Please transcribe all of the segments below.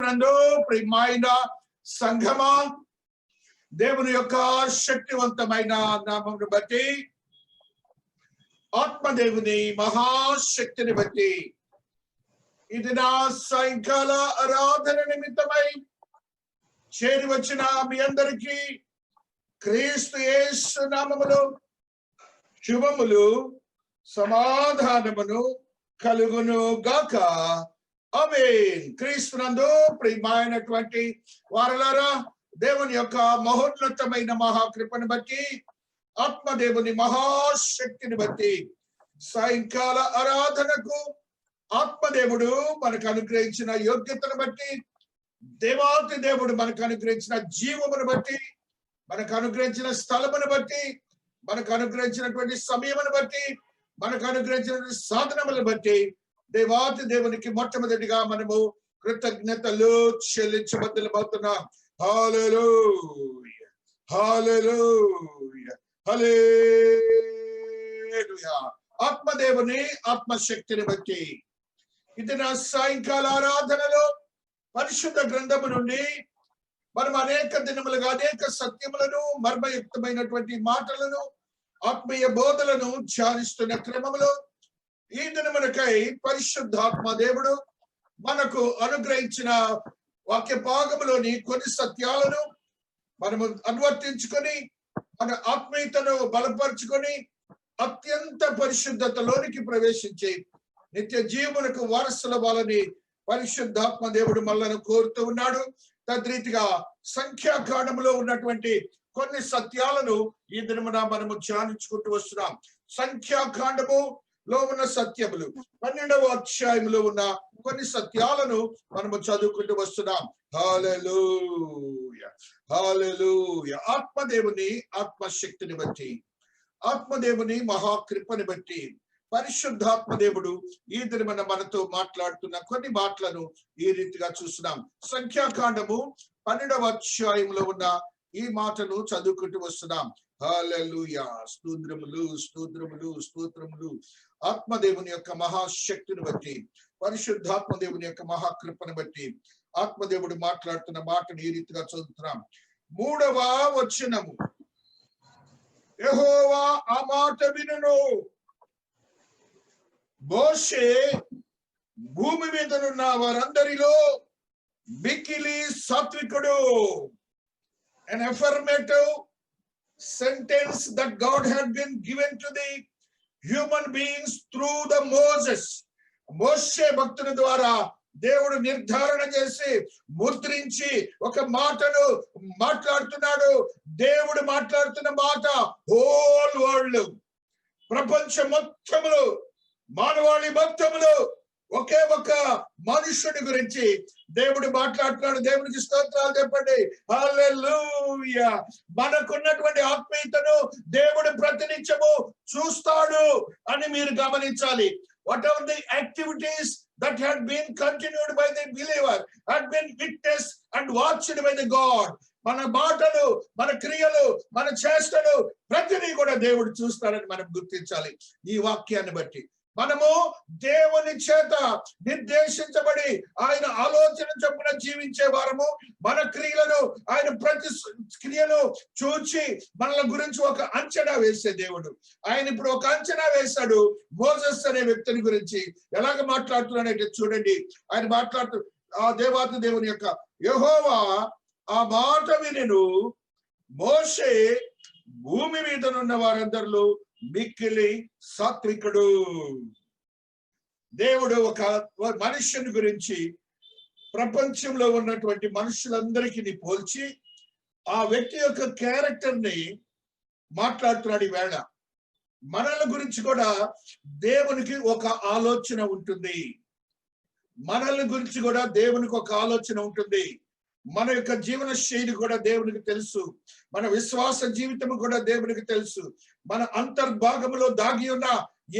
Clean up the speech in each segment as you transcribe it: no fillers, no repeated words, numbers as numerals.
క్రీస్తునందు ప్రియమైన సంఘమా, దేవుని యొక్క శక్తివంతమైన నామమును బట్టి, ఆత్మదేవుని మహాశక్తిని బట్టి ఇది నా సాయంకాల ఆరాధన నిమిత్తమై చేరి వచ్చిన మీ అందరికీ క్రీస్తు యేసు నామములో శుభములు సమాధానమును కలుగును గాక. ఆమేన్. క్రీస్తునందు ప్రియమైనటువంటి వారలారా, దేవుని యొక్క మహోన్నతమైన మహాకృపను బట్టి, ఆత్మదేవుని మహాశక్తిని బట్టి సాయంకాల ఆరాధనకు ఆత్మదేవుడు మనకు అనుగ్రహించిన యోగ్యతను బట్టి, దేవాతి దేవుడు మనకు అనుగ్రహించిన జీవమును బట్టి, మనకు అనుగ్రహించిన స్థలమును బట్టి, మనకు అనుగ్రహించినటువంటి సమయమును బట్టి, మనకు అనుగ్రహించినటువంటి సాధనములను బట్టి దేవాతి దేవునికి మొట్టమొదటిగా మనము కృతజ్ఞతలు చెల్లించబద్దలమవుతున్నాం. హల్లెలూయా, హల్లెలూయా, హల్లెలూయా. ఆత్మదేవుని ఆత్మశక్తిని బట్టి ఇది నా సాయంకాల ఆరాధనలో పరిశుద్ధ గ్రంథము నుండి మనం అనేక దినములుగా అనేక సత్యములను, మర్మయుక్తమైనటువంటి మాటలను, ఆత్మీయ బోధలను ధ్యానిస్తున్న క్రమంలో ఈ దినమునకై పరిశుద్ధాత్మ దేవుడు మనకు అనుగ్రహించిన వాక్య భాగములోని కొన్ని సత్యాలను మనము అనువర్తించుకొని మన ఆత్మీయతను బలపరుచుకొని అత్యంత పరిశుద్ధతలోనికి ప్రవేశించి నిత్య జీవమునకు వారసుల వాళ్ళని పరిశుద్ధాత్మ దేవుడు మనల్ని కోరుతూ ఉన్నాడు. తద్రీతిగా సంఖ్యాకాండములో ఉన్నటువంటి కొన్ని సత్యాలను ఈ దినమున మనము ధ్యానించుకుంటూ వస్తున్నాం. సంఖ్యాకాండములో ఉన్న సత్యములు 12వ అధ్యాయంలో ఉన్న కొన్ని సత్యాలను మనము చదువుకుంటూ వస్తున్నాం. హల్లెలూయా, హల్లెలూయా. ఆత్మదేవుని ఆత్మశక్తిని బట్టి, ఆత్మదేవుని మహాకృపని బట్టి పరిశుద్ధాత్మ దేవుడు ఈ దినమున మనతో మాట్లాడుతున్న కొన్ని మాటలను ఈ రీతిగా చూస్తున్నాం. సంఖ్యాకాండము 12వ అధ్యాయంలో ఉన్న ఈ మాటను చదువుకుంటూ వస్తున్నాం. హల్లెలూయా. స్తోత్రములు, స్తోత్రములు, స్తోత్రములు. ఆత్మదేవుని యొక్క మహాశక్తిని బట్టి, పరిశుద్ధాత్మ దేవుని యొక్క మహాకృపను బట్టి ఆత్మదేవుడు మాట్లాడుతున్న మాటను ఈ రీతిగా చదువుతున్నాం. 3వ వచనము, యెహోవా ఆ మాట వినును, మోషే భూమి మీదనున్న వారందరిలో మిక్కిలి సాత్వికుడు. An affirmative sentence that God had been given to the human beings through the Moses. మోషే భక్తుని ద్వారా దేవుడు నిర్ధారణ చేసి ముద్రించి ఒక మాటను మాట్లాడుతున్నాడు. దేవుడు మాట్లాడుతున్న మాట హోల్ వరల్డ్, ప్రపంచ మొత్తములో, మానవాళి మొత్తములో ఒకే ఒక మనుషుడి గురించి దేవుడు మాట్లాడుతున్నాడు. దేవునికి స్తోత్రాలు చెప్పండి. హల్లెలూయా. మనకున్నటువంటి ఆత్మీయతను దేవుడు ప్రతినిత్యము చూస్తాడు అని మీరు గమనించాలి. What are the activities that had been continued by the believer, had been witnessed and watched by the God? మన మాటలు, మన క్రియలు, మన చేష్టలు ప్రతిదీ కూడా దేవుడు చూస్తాడని మనం గుర్తించాలి. ఈ వాక్యాన్ని బట్టి మనము దేవుని చేత నిర్దేశించబడి ఆయన ఆలోచన చొప్పున జీవించే వారము. మన క్రియలను ఆయన ప్రతి క్రియను చూచి మనల గురించి ఒక అంచనా వేసే దేవుడు. ఆయన ఇప్పుడు ఒక అంచనా వేశాడు మోసెస్ అనే వ్యక్తిని గురించి. ఎలాగ మాట్లాడుతున్నాడంటే చూడండి, ఆయన మాట్లాడుతూ ఆ దేవాతి దేవుని యొక్క యెహోవా ఆ మాట వినెను, మోషే భూమి మీదనున్న వారందరిలో మిక్కిలి సాత్వికుడు. దేవుడు ఒక మనుష్యుని గురించి ప్రపంచంలో ఉన్నటువంటి మనుషులందరికీ పోల్చి ఆ వ్యక్తి యొక్క క్యారెక్టర్ ని మాట్లాడుతున్నాడు. ఈ వేళ మనల గురించి కూడా దేవునికి ఒక ఆలోచన ఉంటుంది. మనల గురించి కూడా దేవునికి ఒక ఆలోచన ఉంటుంది. మన యొక్క జీవన శైలి కూడా దేవునికి తెలుసు. మన విశ్వాస జీవితం కూడా దేవునికి తెలుసు. మన అంతర్భాగంలో దాగి ఉన్న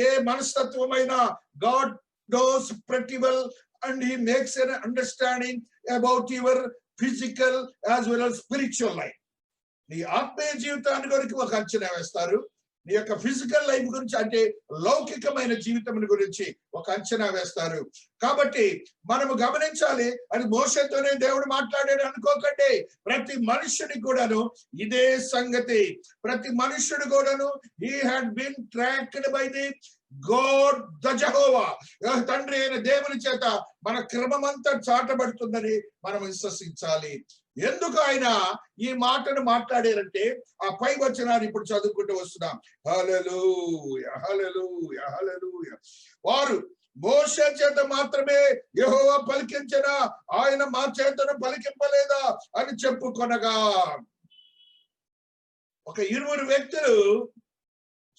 ఏ మనస్తత్వమైనా God knows pretty well and he makes an understanding about your physical as well as spiritual life. నీ ఆత్మీయ జీవితాన్ని కొరకు ఒక అంచనా వేస్తారు, నీ యొక్క ఫిజికల్ లైఫ్ గురించి, అంటే లౌకికమైన జీవితం గురించి ఒక అంచనా వేస్తారు. కాబట్టి మనము గమనించాలి, అది మోషేతోనే దేవుడు మాట్లాడాడు అనుకోకండి. ప్రతి మనుష్యుడికి కూడాను ఇదే సంగతి. ప్రతి మనుష్యుడు కూడాను he had been tracked by the God the Jehovah, తండ్రి అయిన దేవుని చేత మన క్రమమంతా చాటబడుతుందని మనం విశ్వసించాలి. ఎందుకు ఆయన ఈ మాటను మాట్లాడారంటే ఆ పై వచనాన్ని ఇప్పుడు చదువుకుంటూ వస్తున్నాం. హల్లెలూయా, హల్లెలూయా, హల్లెలూయా. వారు మోషే చేత మాత్రమే యెహోవా పలికించనా, ఆయన మా చేతను పలికింపలేదా అని చెప్పుకొనగా, ఒక 20 వ్యక్తులు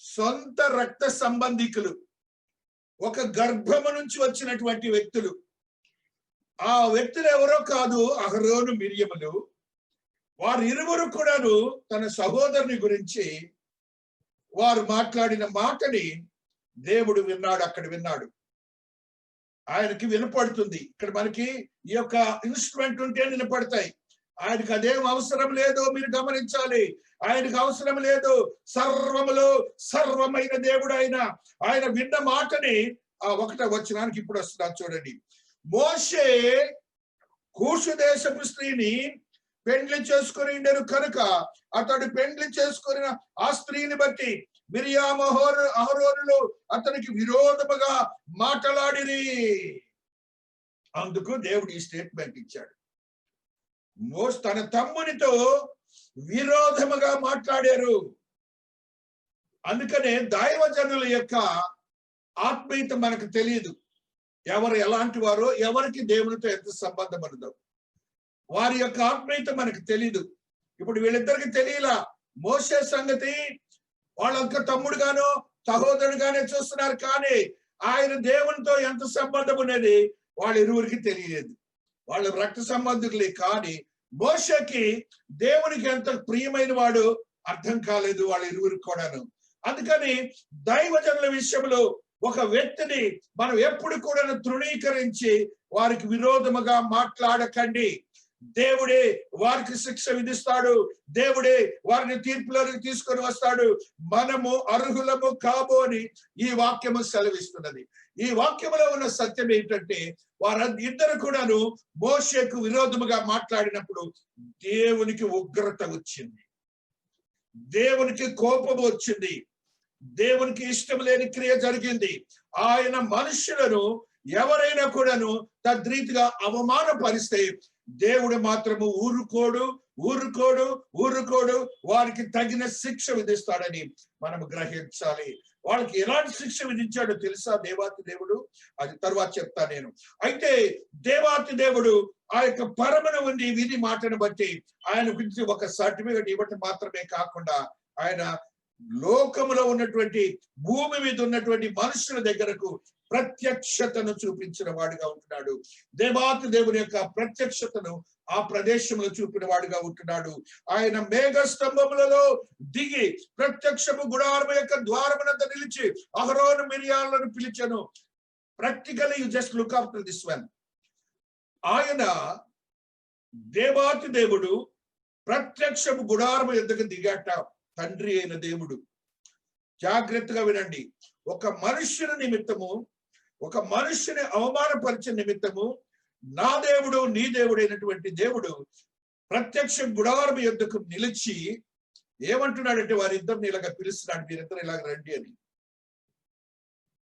సొంత రక్త సంబంధికులు, ఒక గర్భము నుంచి వచ్చినటువంటి వ్యక్తులు. ఆ వ్యక్తులు ఎవరో కాదు, అహరోను మిర్యములు. వారు ఇరువురు కూడాను తన సహోదరుని గురించి వారు మాట్లాడిన మాటని దేవుడు విన్నాడు. అక్కడ విన్నాడు, ఆయనకి వినపడుతుంది. ఇక్కడ మనకి ఈ యొక్క ఇన్స్ట్రుమెంట్ ఉంటే వినపడతాయి. ఆయనకు అదేం అవసరం లేదు, మీరు గమనించాలి. ఆయనకు అవసరం లేదు. సర్వములో సర్వమైన దేవుడు ఆయన విన్న మాటని ఆ 1వ వచనానికి ఇప్పుడు వస్తున్నాను చూడండి. మోషే కూషు దేశపు స్త్రీని పెండ్లి చేసుకుని ఉండరు కనుక అతడు పెండ్లి చేసుకున్న ఆ స్త్రీని బట్టి మిరియాము అహరోనులు అతనికి విరోధముగా మాట్లాడిరి. అందుకు దేవుడు ఈ స్టేట్మెంట్ ఇచ్చాడు. తన తమ్మునితో విరోధముగా మాట్లాడారు. అందుకనే దైవజనుల యొక్క ఆత్మీయత మనకు తెలియదు. ఎవరు ఎలాంటి వారో, ఎవరికి దేవునితో ఎంత సంబంధం ఉన్నదో వారి యొక్క ఆత్మీయత మనకు తెలీదు. ఇప్పుడు వీళ్ళిద్దరికి తెలియలా. మోషే సంగతి వాళ్ళొక్క తమ్ముడుగానో సహోదరుడుగానే చూస్తున్నారు, కానీ ఆయన దేవునితో ఎంత సంబంధం ఉన్నది వాళ్ళ ఇరువురికి తెలియలేదు. వాళ్ళ రక్త సంబంధికులే, కానీ మోషేకి దేవునికి ఎంత ప్రియమైన వాడు అర్థం కాలేదు వాళ్ళ ఇరువురికి కూడాను. అందుకని దైవజనుల విషయంలో ఒక వ్యక్తిని మనం ఎప్పుడు కూడా తృణీకరించి వారికి విరోధముగా మాట్లాడకండి. దేవుడే వారికి శిక్ష విధిస్తాడు. దేవుడే వారిని తీర్పులోకి తీసుకొని వస్తాడు. మనము అర్హులము కాబో అని ఈ వాక్యము సెలవిస్తున్నది. ఈ వాక్యములో ఉన్న సత్యం ఏంటంటే, వారిద్దరు కూడాను మోషేకు విరోధముగా మాట్లాడినప్పుడు దేవునికి ఉగ్రత వచ్చింది, దేవునికి కోపం వచ్చింది, దేవునికి ఇష్టం లేని క్రియ జరిగింది. ఆయన మనుషులను ఎవరైనా కూడాను తద్రీతిగా అవమానపరిస్తే దేవుడు మాత్రము ఊరుకోడు, వారికి తగిన శిక్ష విధిస్తాడని మనం గ్రహించాలి. వాళ్ళకి ఎలాంటి శిక్ష విధించాడో తెలుసా దేవాతి దేవుడు? అది తర్వాత చెప్తా నేను. అయితే దేవాతి దేవుడు ఆ యొక్క పరమను ఉండి విధి మాటను బట్టి ఆయన గురించి ఒక సర్టిఫికెట్ ఇవ్వటం మాత్రమే కాకుండా ఆయన లోకములో ఉన్నటువంటి భూమి మీద ఉన్నటువంటి మనుషుల దగ్గరకు ప్రత్యక్షతను చూపించిన వాడుగా ఉంటున్నాడు. దేవాతి దేవుని యొక్క ప్రత్యక్షతను ఆ ప్రదేశంలో చూపిన వాడుగా ఉంటున్నాడు. ఆయన మేఘ స్తంభములలో దిగి ప్రత్యక్షము గుడారము యొక్క ద్వారమునంత నిలిచి అహరోను మిరియాలను పిలిచెను. Practically you just look after this one. ఆయన దేవాతి దేవుడు ప్రత్యక్షము గుడారము ఎద్దకు దిగాట. తండ్రి అయిన దేవుడు, జాగ్రత్తగా వినండి, ఒక మనుష్యుని నిమిత్తము, ఒక మనుష్యుని అవమానపరిచే నిమిత్తము నా దేవుడు నీ దేవుడైనటువంటి దేవుడు ప్రత్యక్ష గుడారము ఎద్దకు నిలిచి ఏమంటున్నాడంటే వారిద్దరిని ఇలాగ పిలుస్తున్నాడు, మీరిద్దరు ఇలాగ రండి అని.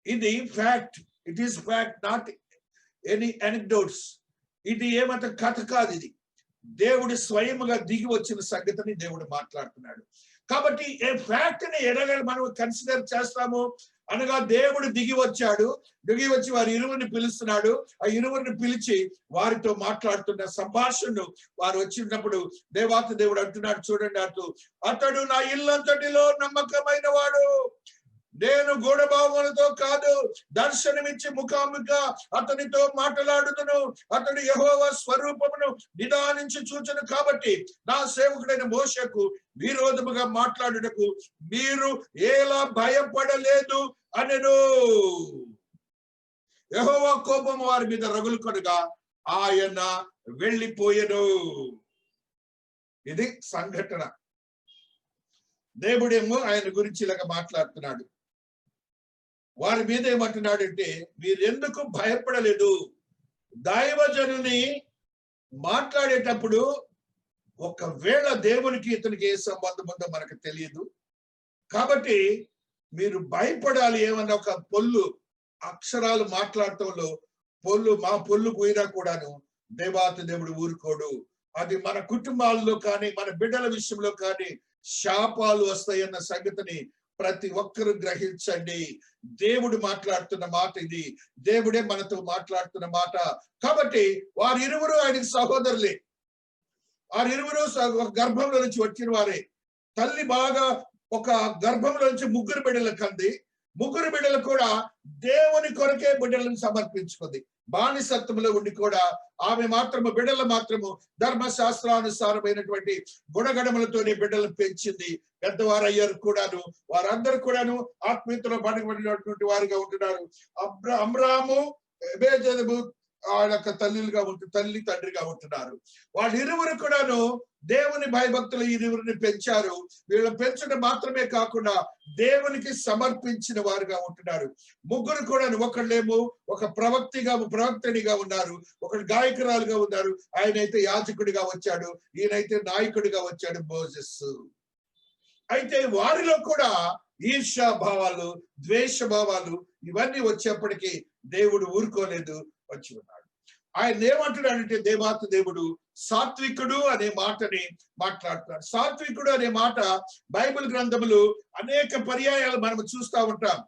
ఇది fact. It is fact, not any anecdotes. ఇది ఏమంత కథ కాదు. ఇది దేవుడు స్వయముగా దిగి వచ్చిన సంగతిని దేవుడు మాట్లాడుతున్నాడు. కాబట్టి ఏ ఫ్యాక్ట్ ని ఎలాగ మనం కన్సిడర్ చేస్తాము అనగా, దేవుడు దిగి వచ్చి వారి ఇరువురిని పిలుస్తున్నాడు. ఆ ఇరువురిని పిలిచి వారితో మాట్లాడుతున్న సంభాషణను వారు వచ్చినప్పుడు దేవాతి దేవుడు అంటున్నాడు చూడండి, అతడు నా ఇల్లంతటిలో నమ్మకమైన వాడు, నేను గూఢభావములతో కాదు దర్శనమిచ్చి ముఖాముఖిగా అతనితో మాట్లాడుతును. అతడు యెహోవా స్వరూపమును నిదానించి చూచెను కాబట్టి నా సేవకుడైన మోషేకు విరోధముగా మాట్లాడుటకు మీరు ఎలా భయపడలేదు అనెను. యెహోవా కోపము వారి మీద రగులుకొనగా ఆయన వెళ్ళిపోయెను. ఇది సంఘటన. దేవుడేమో ఆయన గురించి ఇలాగ మాట్లాడుతున్నాడు. వారి మీద ఏమంటున్నాడంటే, మీరెందుకు భయపడలేదు? దైవజనుని మాట్లాడేటప్పుడు ఒకవేళ దేవునికి ఇతనికి ఏ సంబంధం ఉందో మనకు తెలియదు. కాబట్టి మీరు భయపడాలి. ఏమన్నా ఒక పొల్లు అక్షరాలు మాట్లాడటంలో పొల్లు పోయినా కూడాను దేవాతి దేవుడు ఊరుకోడు. అది మన కుటుంబాల్లో కానీ మన బిడ్డల విషయంలో కానీ శాపాలు వస్తాయన్న సంగతిని ప్రతి ఒక్కరూ గ్రహించండి. దేవుడు మాట్లాడుతున్న మాట ఇది. దేవుడే మనతో మాట్లాడుతున్న మాట. కాబట్టి వారిరువురు ఆయనకి సహోదరులే. వారిరువురు గర్భంలో నుంచి వచ్చిన వారే. తల్లి బాగా ఒక గర్భంలో నుంచి ముగ్గురు బిడ్డలు కంది. ముగ్గురు బిడ్డలు కూడా దేవుని కొరకే బిడ్డలను సమర్పించుకుంది. బానిసత్వంలో ఉండి కూడా ఆమె మాత్రము బిడ్డలు మాత్రము ధర్మశాస్త్రానుసారమైనటువంటి గుణగణములతోనే బిడ్డలను పెంచింది. పెద్దవారు అయ్యారు కూడాను. వారందరూ కూడాను ఆత్మీయతలో బడగబడినటువంటి వారిగా ఉంటున్నారు. అమ్రాము ఎబేజెదబు వాళ్ళ తల్లి తండ్రిగా ఉంటున్నారు. వాళ్ళిరువురు కూడాను దేవుని భయభక్తులు ఇరువురిని పెంచారు. వీళ్ళని పెంచడం మాత్రమే కాకుండా దేవునికి సమర్పించిన వారుగా ఉంటున్నారు. ముగ్గురు కూడా ఒకళ్ళేమో ఒక ప్రవక్తనిగా ఉన్నారు, ఒకడు గాయకురాలుగా ఉన్నారు. ఆయనైతే యాజకుడిగా వచ్చాడు, ఈయనైతే నాయకుడిగా వచ్చాడు మోసెస్. అయితే వారిలో కూడా ఈర్ష్యా భావాలు, ద్వేష భావాలు ఇవన్నీ వచ్చేప్పటికీ దేవుడు ఊరుకోలేదు, వచ్చి ఉన్నాడు. ఆయన ఏమంటున్నాడంటే, దేవాతి దేవుడు సాత్వికుడు అనే మాటని మాట్లాడుతున్నాడు. సాత్వికుడు అనే మాట బైబిల్ గ్రంథములు అనేక పర్యాయాలు మనం చూస్తూ ఉంటాం.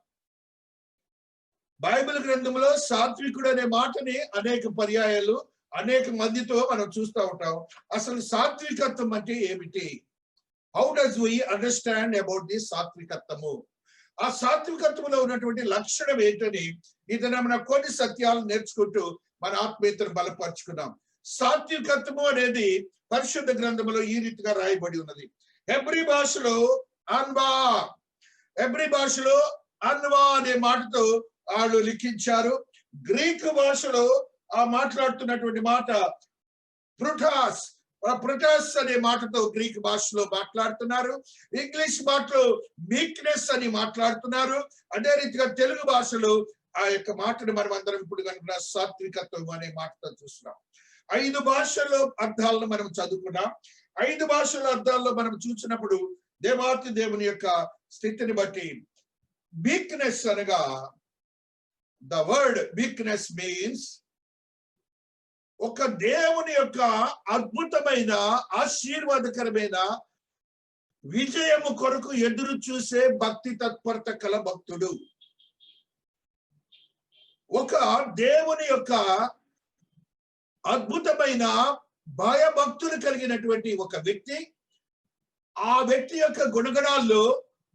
బైబిల్ గ్రంథంలో సాత్వికుడు అనే మాటని అనేక పర్యాయాలు అనేక మందితో మనం చూస్తూ ఉంటాం. అసలు సాత్వికత్వం అంటే ఏమిటి? How does we understand about the సాత్వికత్వము? ఆ సాత్వికత్వంలో ఉన్నటువంటి లక్షణం ఏంటని ఇది మన కొన్ని సత్యాలు నేర్చుకుంటూ మన ఆత్మీయతను బలపరుచుకున్నాం. సాత్వికత్వము అనేది పరిశుద్ధ గ్రంథంలో ఈ రీతిగా రాయబడి ఉన్నది. హెబ్రీ భాషలో అన్వా అనే మాటతో వాళ్ళు లిఖించారు. గ్రీకు భాషలో ఆ మాట్లాడుతున్నటువంటి మాట ప్రుటాస్ అనే మాటతో గ్రీక్ భాషలో మాట్లాడుతున్నారు. ఇంగ్లీష్ మాటలో మీక్నెస్ అని మాట్లాడుతున్నారు. అదే రీతిగా తెలుగు భాషలో ఆ యొక్క మాటను మనం అందరం ఇప్పుడు కనుక సాత్వికత్వం అనే మాటతో చూస్తున్నాం. 5 భాషల్లో అర్థాలను మనం చదువుకున్నాం. 5 భాషల అర్థాల్లో మనం చూసినప్పుడు దేవాతి దేవుని యొక్క స్థితిని బట్టి మీక్నెస్ అనగా ద వర్డ్ మీక్నెస్ మీన్స్ ఒక దేవుని యొక్క అద్భుతమైన ఆశీర్వాదకరమైన విజయము కొరకు ఎదురు చూసే భక్తి తత్పరత కల భక్తుడు. ఒక దేవుని యొక్క అద్భుతమైన భయభక్తులు కలిగినటువంటి ఒక వ్యక్తి, ఆ వ్యక్తి యొక్క గుణగణాల్లో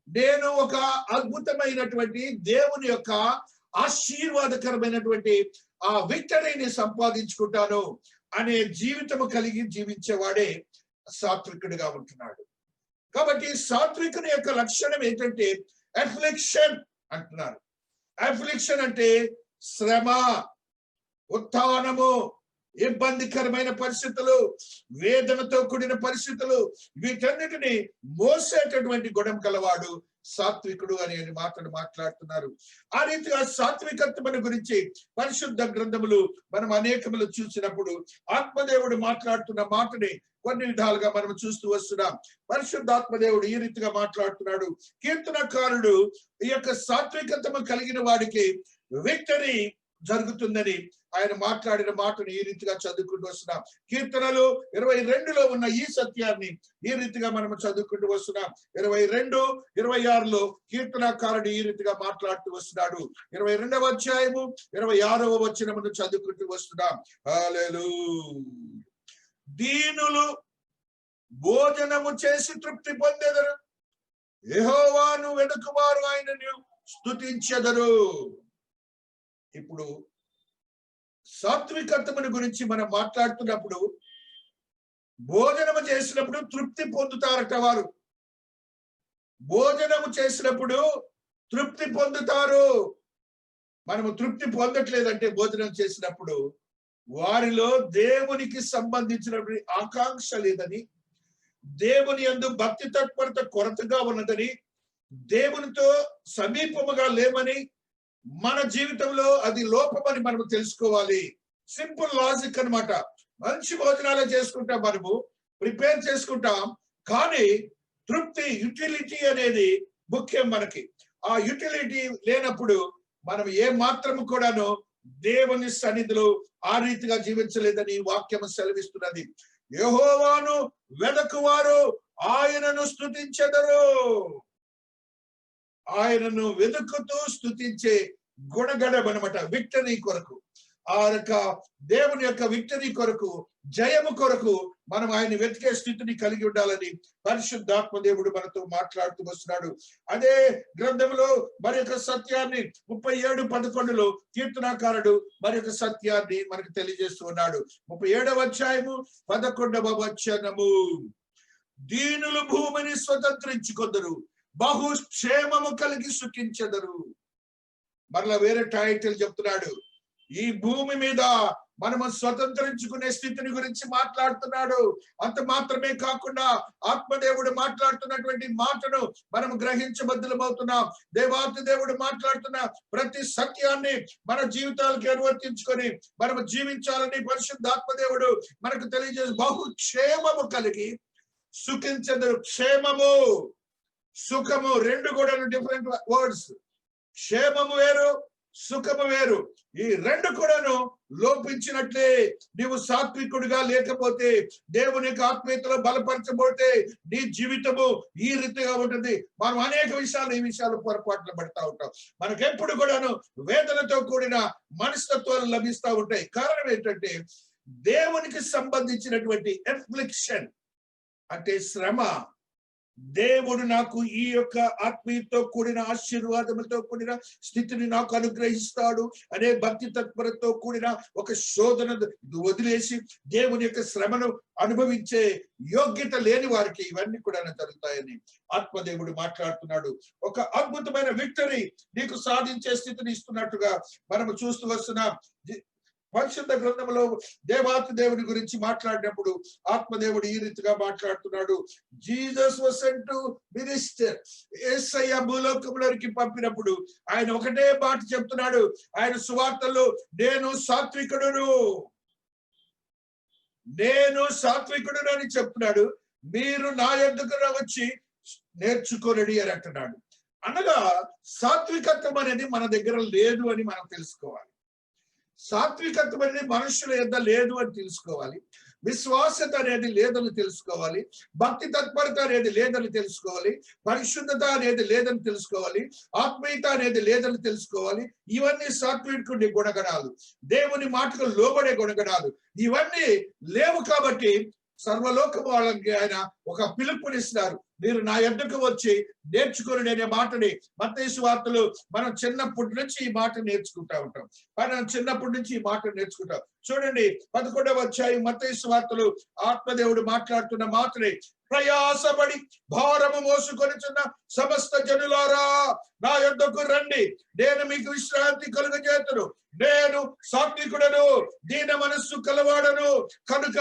నేను ఒక అద్భుతమైనటువంటి దేవుని యొక్క ఆశీర్వాదకరమైనటువంటి ఆ విక్టరీని సంపాదించుకుంటాను అనే జీవితము కలిగి జీవించేవాడే సాత్వికుడిగా ఉంటున్నాడు. కాబట్టి సాత్వికుని యొక్క లక్షణం ఏంటంటే అఫ్లిక్షన్ అంటున్నారు. అఫ్లిక్షన్ అంటే శ్రమ, ఉత్థానము, ఇబ్బందికరమైన పరిస్థితులు, వేదనతో కూడిన పరిస్థితులు, వీటన్నిటిని మోసేటటువంటి గుణం కలవాడు సాత్వికుడు అనే మాటను మాట్లాడుతున్నారు. ఆ రీతిగా సాత్వికత్వం గురించి పరిశుద్ధ గ్రంథములు మనం అనేకములు చూసినప్పుడు ఆత్మదేవుడు మాట్లాడుతున్న మాటని కొన్ని విధాలుగా మనం చూస్తూ వస్తున్నాం. పరిశుద్ధాత్మదేవుడు ఈ రీతిగా మాట్లాడుతున్నాడు. కీర్తనకారుడు ఈ యొక్క సాత్వికత్వం కలిగిన వాడికి విక్టరీ జరుగుతుందని ఆయన మాట్లాడిన మాటను ఈ రీతిగా చదువుకుంటూ వస్తున్నాం. కీర్తనలు 22లో ఉన్న ఈ సత్యాన్ని ఈ రీతిగా మనం చదువుకుంటూ వస్తున్నాం. 22, 26లో కీర్తనకారుడు ఈ రీతిగా మాట్లాడుతూ వస్తున్నాడు. 22వ అధ్యాయము 26వ వచనమును చదువుకుంటూ వస్తున్నాం. హల్లెలూయా. దీనులు భోజనము చేసి తృప్తి పొందెదరు, యెహోవాను వెనుకవారు ఆయనను స్తుతించెదరు. ఇప్పుడు సాత్వికత్వముని గురించి మనం మాట్లాడుతున్నప్పుడు భోజనము చేసినప్పుడు తృప్తి పొందుతారట. వారు భోజనము చేసినప్పుడు తృప్తి పొందుతారు. మనము తృప్తి పొందట్లేదంటే భోజనం చేసినప్పుడు వారిలో దేవునికి సంబంధించినటువంటి ఆకాంక్ష లేదని, దేవుని యందు భక్తి తత్పరత కొరతగా ఉన్నదని, దేవునితో సమీపముగా లేమని, మన జీవితంలో అది లోపమని మనము తెలుసుకోవాలి. సింపుల్ లాజిక్ అన్నమాట. మంచి భోజనాలే చేసుకుంటాం, మనము ప్రిపేర్ చేసుకుంటాం, కానీ తృప్తి, యుటిలిటీ అనేది ముఖ్యం మనకి. ఆ యుటిలిటీ లేనప్పుడు మనం ఏ మాత్రము కూడాను దేవుని సన్నిధిలో ఆ రీతిగా జీవించలేదని వాక్యం సెలవిస్తున్నది. యెహోవాను వెదకువారు ఆయనను స్తుతించెదరు. ఆయనను వెతుకుతూ స్తుతించే గుణగణం అన్నమాట. విక్టరీ కొరకు, ఆ యొక్క దేవుని యొక్క విక్టరీ కొరకు, జయము కొరకు మనం ఆయన వెతికే స్థితిని కలిగి ఉండాలని పరిశుద్ధాత్మ దేవుడు మనతో మాట్లాడుతూ వస్తున్నాడు. అదే గ్రంథంలో మరి యొక్క సత్యాన్ని 37:11 కీర్తనాకారుడు మరి యొక్క సత్యాన్ని మనకు తెలియజేస్తూ ఉన్నాడు. 37వ అధ్యాయము 11వ వచనము, దీనులు భూమిని స్వతంత్రించుకొందరు, బహుక్షేమము కలిగి సుఖించెదరు. మరలా వేరే టైటిల్ చెప్తున్నాడు. ఈ భూమి మీద మనము స్వతంత్రించుకునే స్థితిని గురించి మాట్లాడుతున్నాడు. అంత మాత్రమే కాకుండా ఆత్మదేవుడు మాట్లాడుతున్నటువంటి మాటను మనం గ్రహించబద్దులమవుతున్నాం. దేవాతి దేవుడు మాట్లాడుతున్న ప్రతి సత్యాన్ని మన జీవితాలకు నిర్వర్తించుకొని మనము జీవించాలని పరిశుద్ధాత్మదేవుడు మనకు తెలియజేసి, బహుక్షేమము కలిగి సుఖించెదరు. క్షేమము, సుఖము రెండు కూడా డిఫరెంట్ వర్డ్స్. క్షేమము వేరు, సుఖము వేరు. ఈ రెండు కూడాను లోపించినట్లే. నీవు సాత్వికుడిగా లేకపోతే, దేవుని యొక్క ఆత్మీయతలో బలపరచబోతే నీ జీవితము ఈ రీతిగా ఉంటుంది. మనం అనేక విషయాలు, ఈ విషయాలు పొరపాట్లు పడతా ఉంటాం. మనకెప్పుడు కూడాను వేదనతో కూడిన మనస్తత్వాలు లభిస్తూ ఉంటాయి. కారణం ఏంటంటే, దేవునికి సంబంధించినటువంటి ఎఫ్లిక్షన్ అంటే శ్రమ, దేవుడు నాకు ఈ యొక్క ఆత్మీయతో కూడిన ఆశీర్వాదములతో కూడిన స్థితిని నాకు అనుగ్రహిస్తాడు అనే భక్తి తత్పరతో కూడిన ఒక శోధన వదిలేసి దేవుని యొక్క శ్రమను అనుభవించే యోగ్యత లేని వారికి ఇవన్నీ కూడా జరుగుతాయని ఆత్మదేవుడు మాట్లాడుతున్నాడు. ఒక అద్భుతమైన విక్టరీ నీకు సాధించే స్థితిని ఇస్తున్నట్టుగా మనము చూస్తూ వస్తున్నాం. పరిశుద్ధ గ్రంథంలో దేవాతి దేవుని గురించి మాట్లాడినప్పుడు ఆత్మదేవుడు ఈ రీతిగా మాట్లాడుతున్నాడు. Jesus was sent to minister. యేసయ్య భూలోకంలోకి పంపినప్పుడు ఆయన ఒకటే మాట చెప్తున్నాడు. ఆయన సువార్తల్లో నేను సాత్వికుడును అని చెప్తున్నాడు. మీరు నా యొద్దకు వచ్చి నేర్చుకోనడి అని అంటున్నాడు. అనగా సాత్వికత్వం అనేది మన దగ్గర లేదు అని మనం తెలుసుకోవాలి. సాత్వికత్వం అనేది మనుషుల యొద్ద లేదు అని తెలుసుకోవాలి. విశ్వాసత అనేది లేదని తెలుసుకోవాలి. భక్తి తత్పరత అనేది లేదని తెలుసుకోవాలి. పరిశుద్ధత అనేది లేదని తెలుసుకోవాలి. ఆత్మీయత అనేది లేదని తెలుసుకోవాలి. ఇవన్నీ సాత్వికుడి గుణగణాలు, దేవుని మాటకు లోబడే గుణగణాలు. ఇవన్నీ లేవు కాబట్టి సర్వలోకము వాళ్ళకి ఆయన ఒక పిలుపునిస్తారు. మీరు నా యొద్దకు వచ్చి నేర్చుకుని అనే మాటని మత్తయి సువార్తలో మనం చిన్నప్పటి నుంచి ఈ మాట నేర్చుకుంటా ఉంటాం. మనం చిన్నప్పటి నుంచి ఈ మాట నేర్చుకుంటాం. చూడండి 11వ అధ్యాయం మత్తయి సువార్తలో ఆత్మదేవుడు మాట్లాడుతున్న మాటని, ప్రయాసపడి భారము మోసుకొనిచున్న సమస్త జనులారా నా యొద్దకు రండి, నేను మీకు విశ్రాంతి కలుగజేతును. నేను సాత్వికుడను, దీన మనస్సు కలవాడను కనుక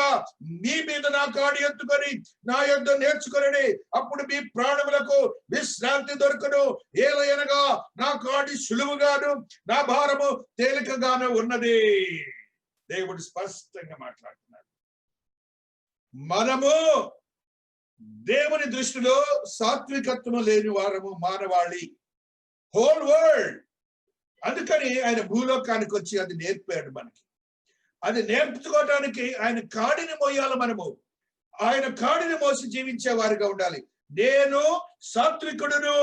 మీ మీద నా కాడి ఎత్తుకొని నా యొద్ద నేర్చుకొనండి, అప్పుడు మీ ప్రాణములకు విశ్రాంతి దొరకను. ఏలయనగా నా కాడి సులువుగాను నా భారము తేలికగాను ఉన్నది. దేవుడు స్పష్టంగా మాట్లాడుతున్నాడు. మనము దేవుని దృష్టిలో సాత్వికత్వం లేని వారము, మానవాళి, హోల్ వరల్డ్. అందుకని ఆయన భూలోకానికి వచ్చి అది నేర్పాడు మనకి. అది నేర్చుకోవటానికి ఆయన కాడిని మోయాలి. మనము ఆయన కాడిని మోసి జీవించే వారిగా ఉండాలి. నేను సాత్వికుడును,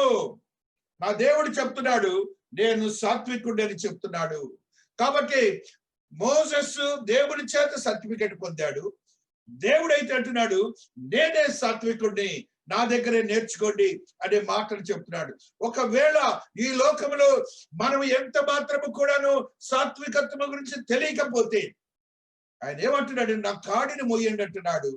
నా దేవుడు చెప్తున్నాడు, నేను సాత్వికుడు అని చెప్తున్నాడు. కాబట్టి మోసెస్ దేవుడి చేత సర్టిఫికెట్ పొందాడు. దేవుడైతే అంటున్నాడు, నేనే సాత్వికుడిని, నా దగ్గరే నేర్చుకోండి అనే మాటలు చెప్తున్నాడు. ఒకవేళ ఈ లోకంలో మనం ఎంత మాత్రము కూడాను సాత్వికత్వం గురించి తెలియకపోతే ఆయన ఏమంటున్నాడు, నా కాడిని మోయండి అంటున్నాడు.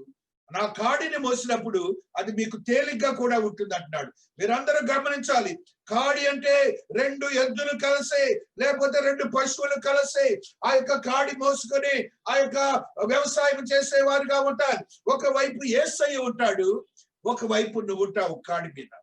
నా కాడిని మోసినప్పుడు అది మీకు తేలిగ్గా కూడా ఉంటుంది అంటున్నాడు. మీరందరూ గమనించాలి, కాడి అంటే 2 ఎద్దులు కలిసి లేకపోతే 2 పశువులు కలిసి ఆ యొక్క కాడి మోసుకొని ఆ యొక్క వ్యవసాయం చేసేవారుగా ఉంటారు. ఒకవైపు యేసయ్య ఉంటాడు, ఒకవైపు నువ్వు ఉంటావు కాడి మీద.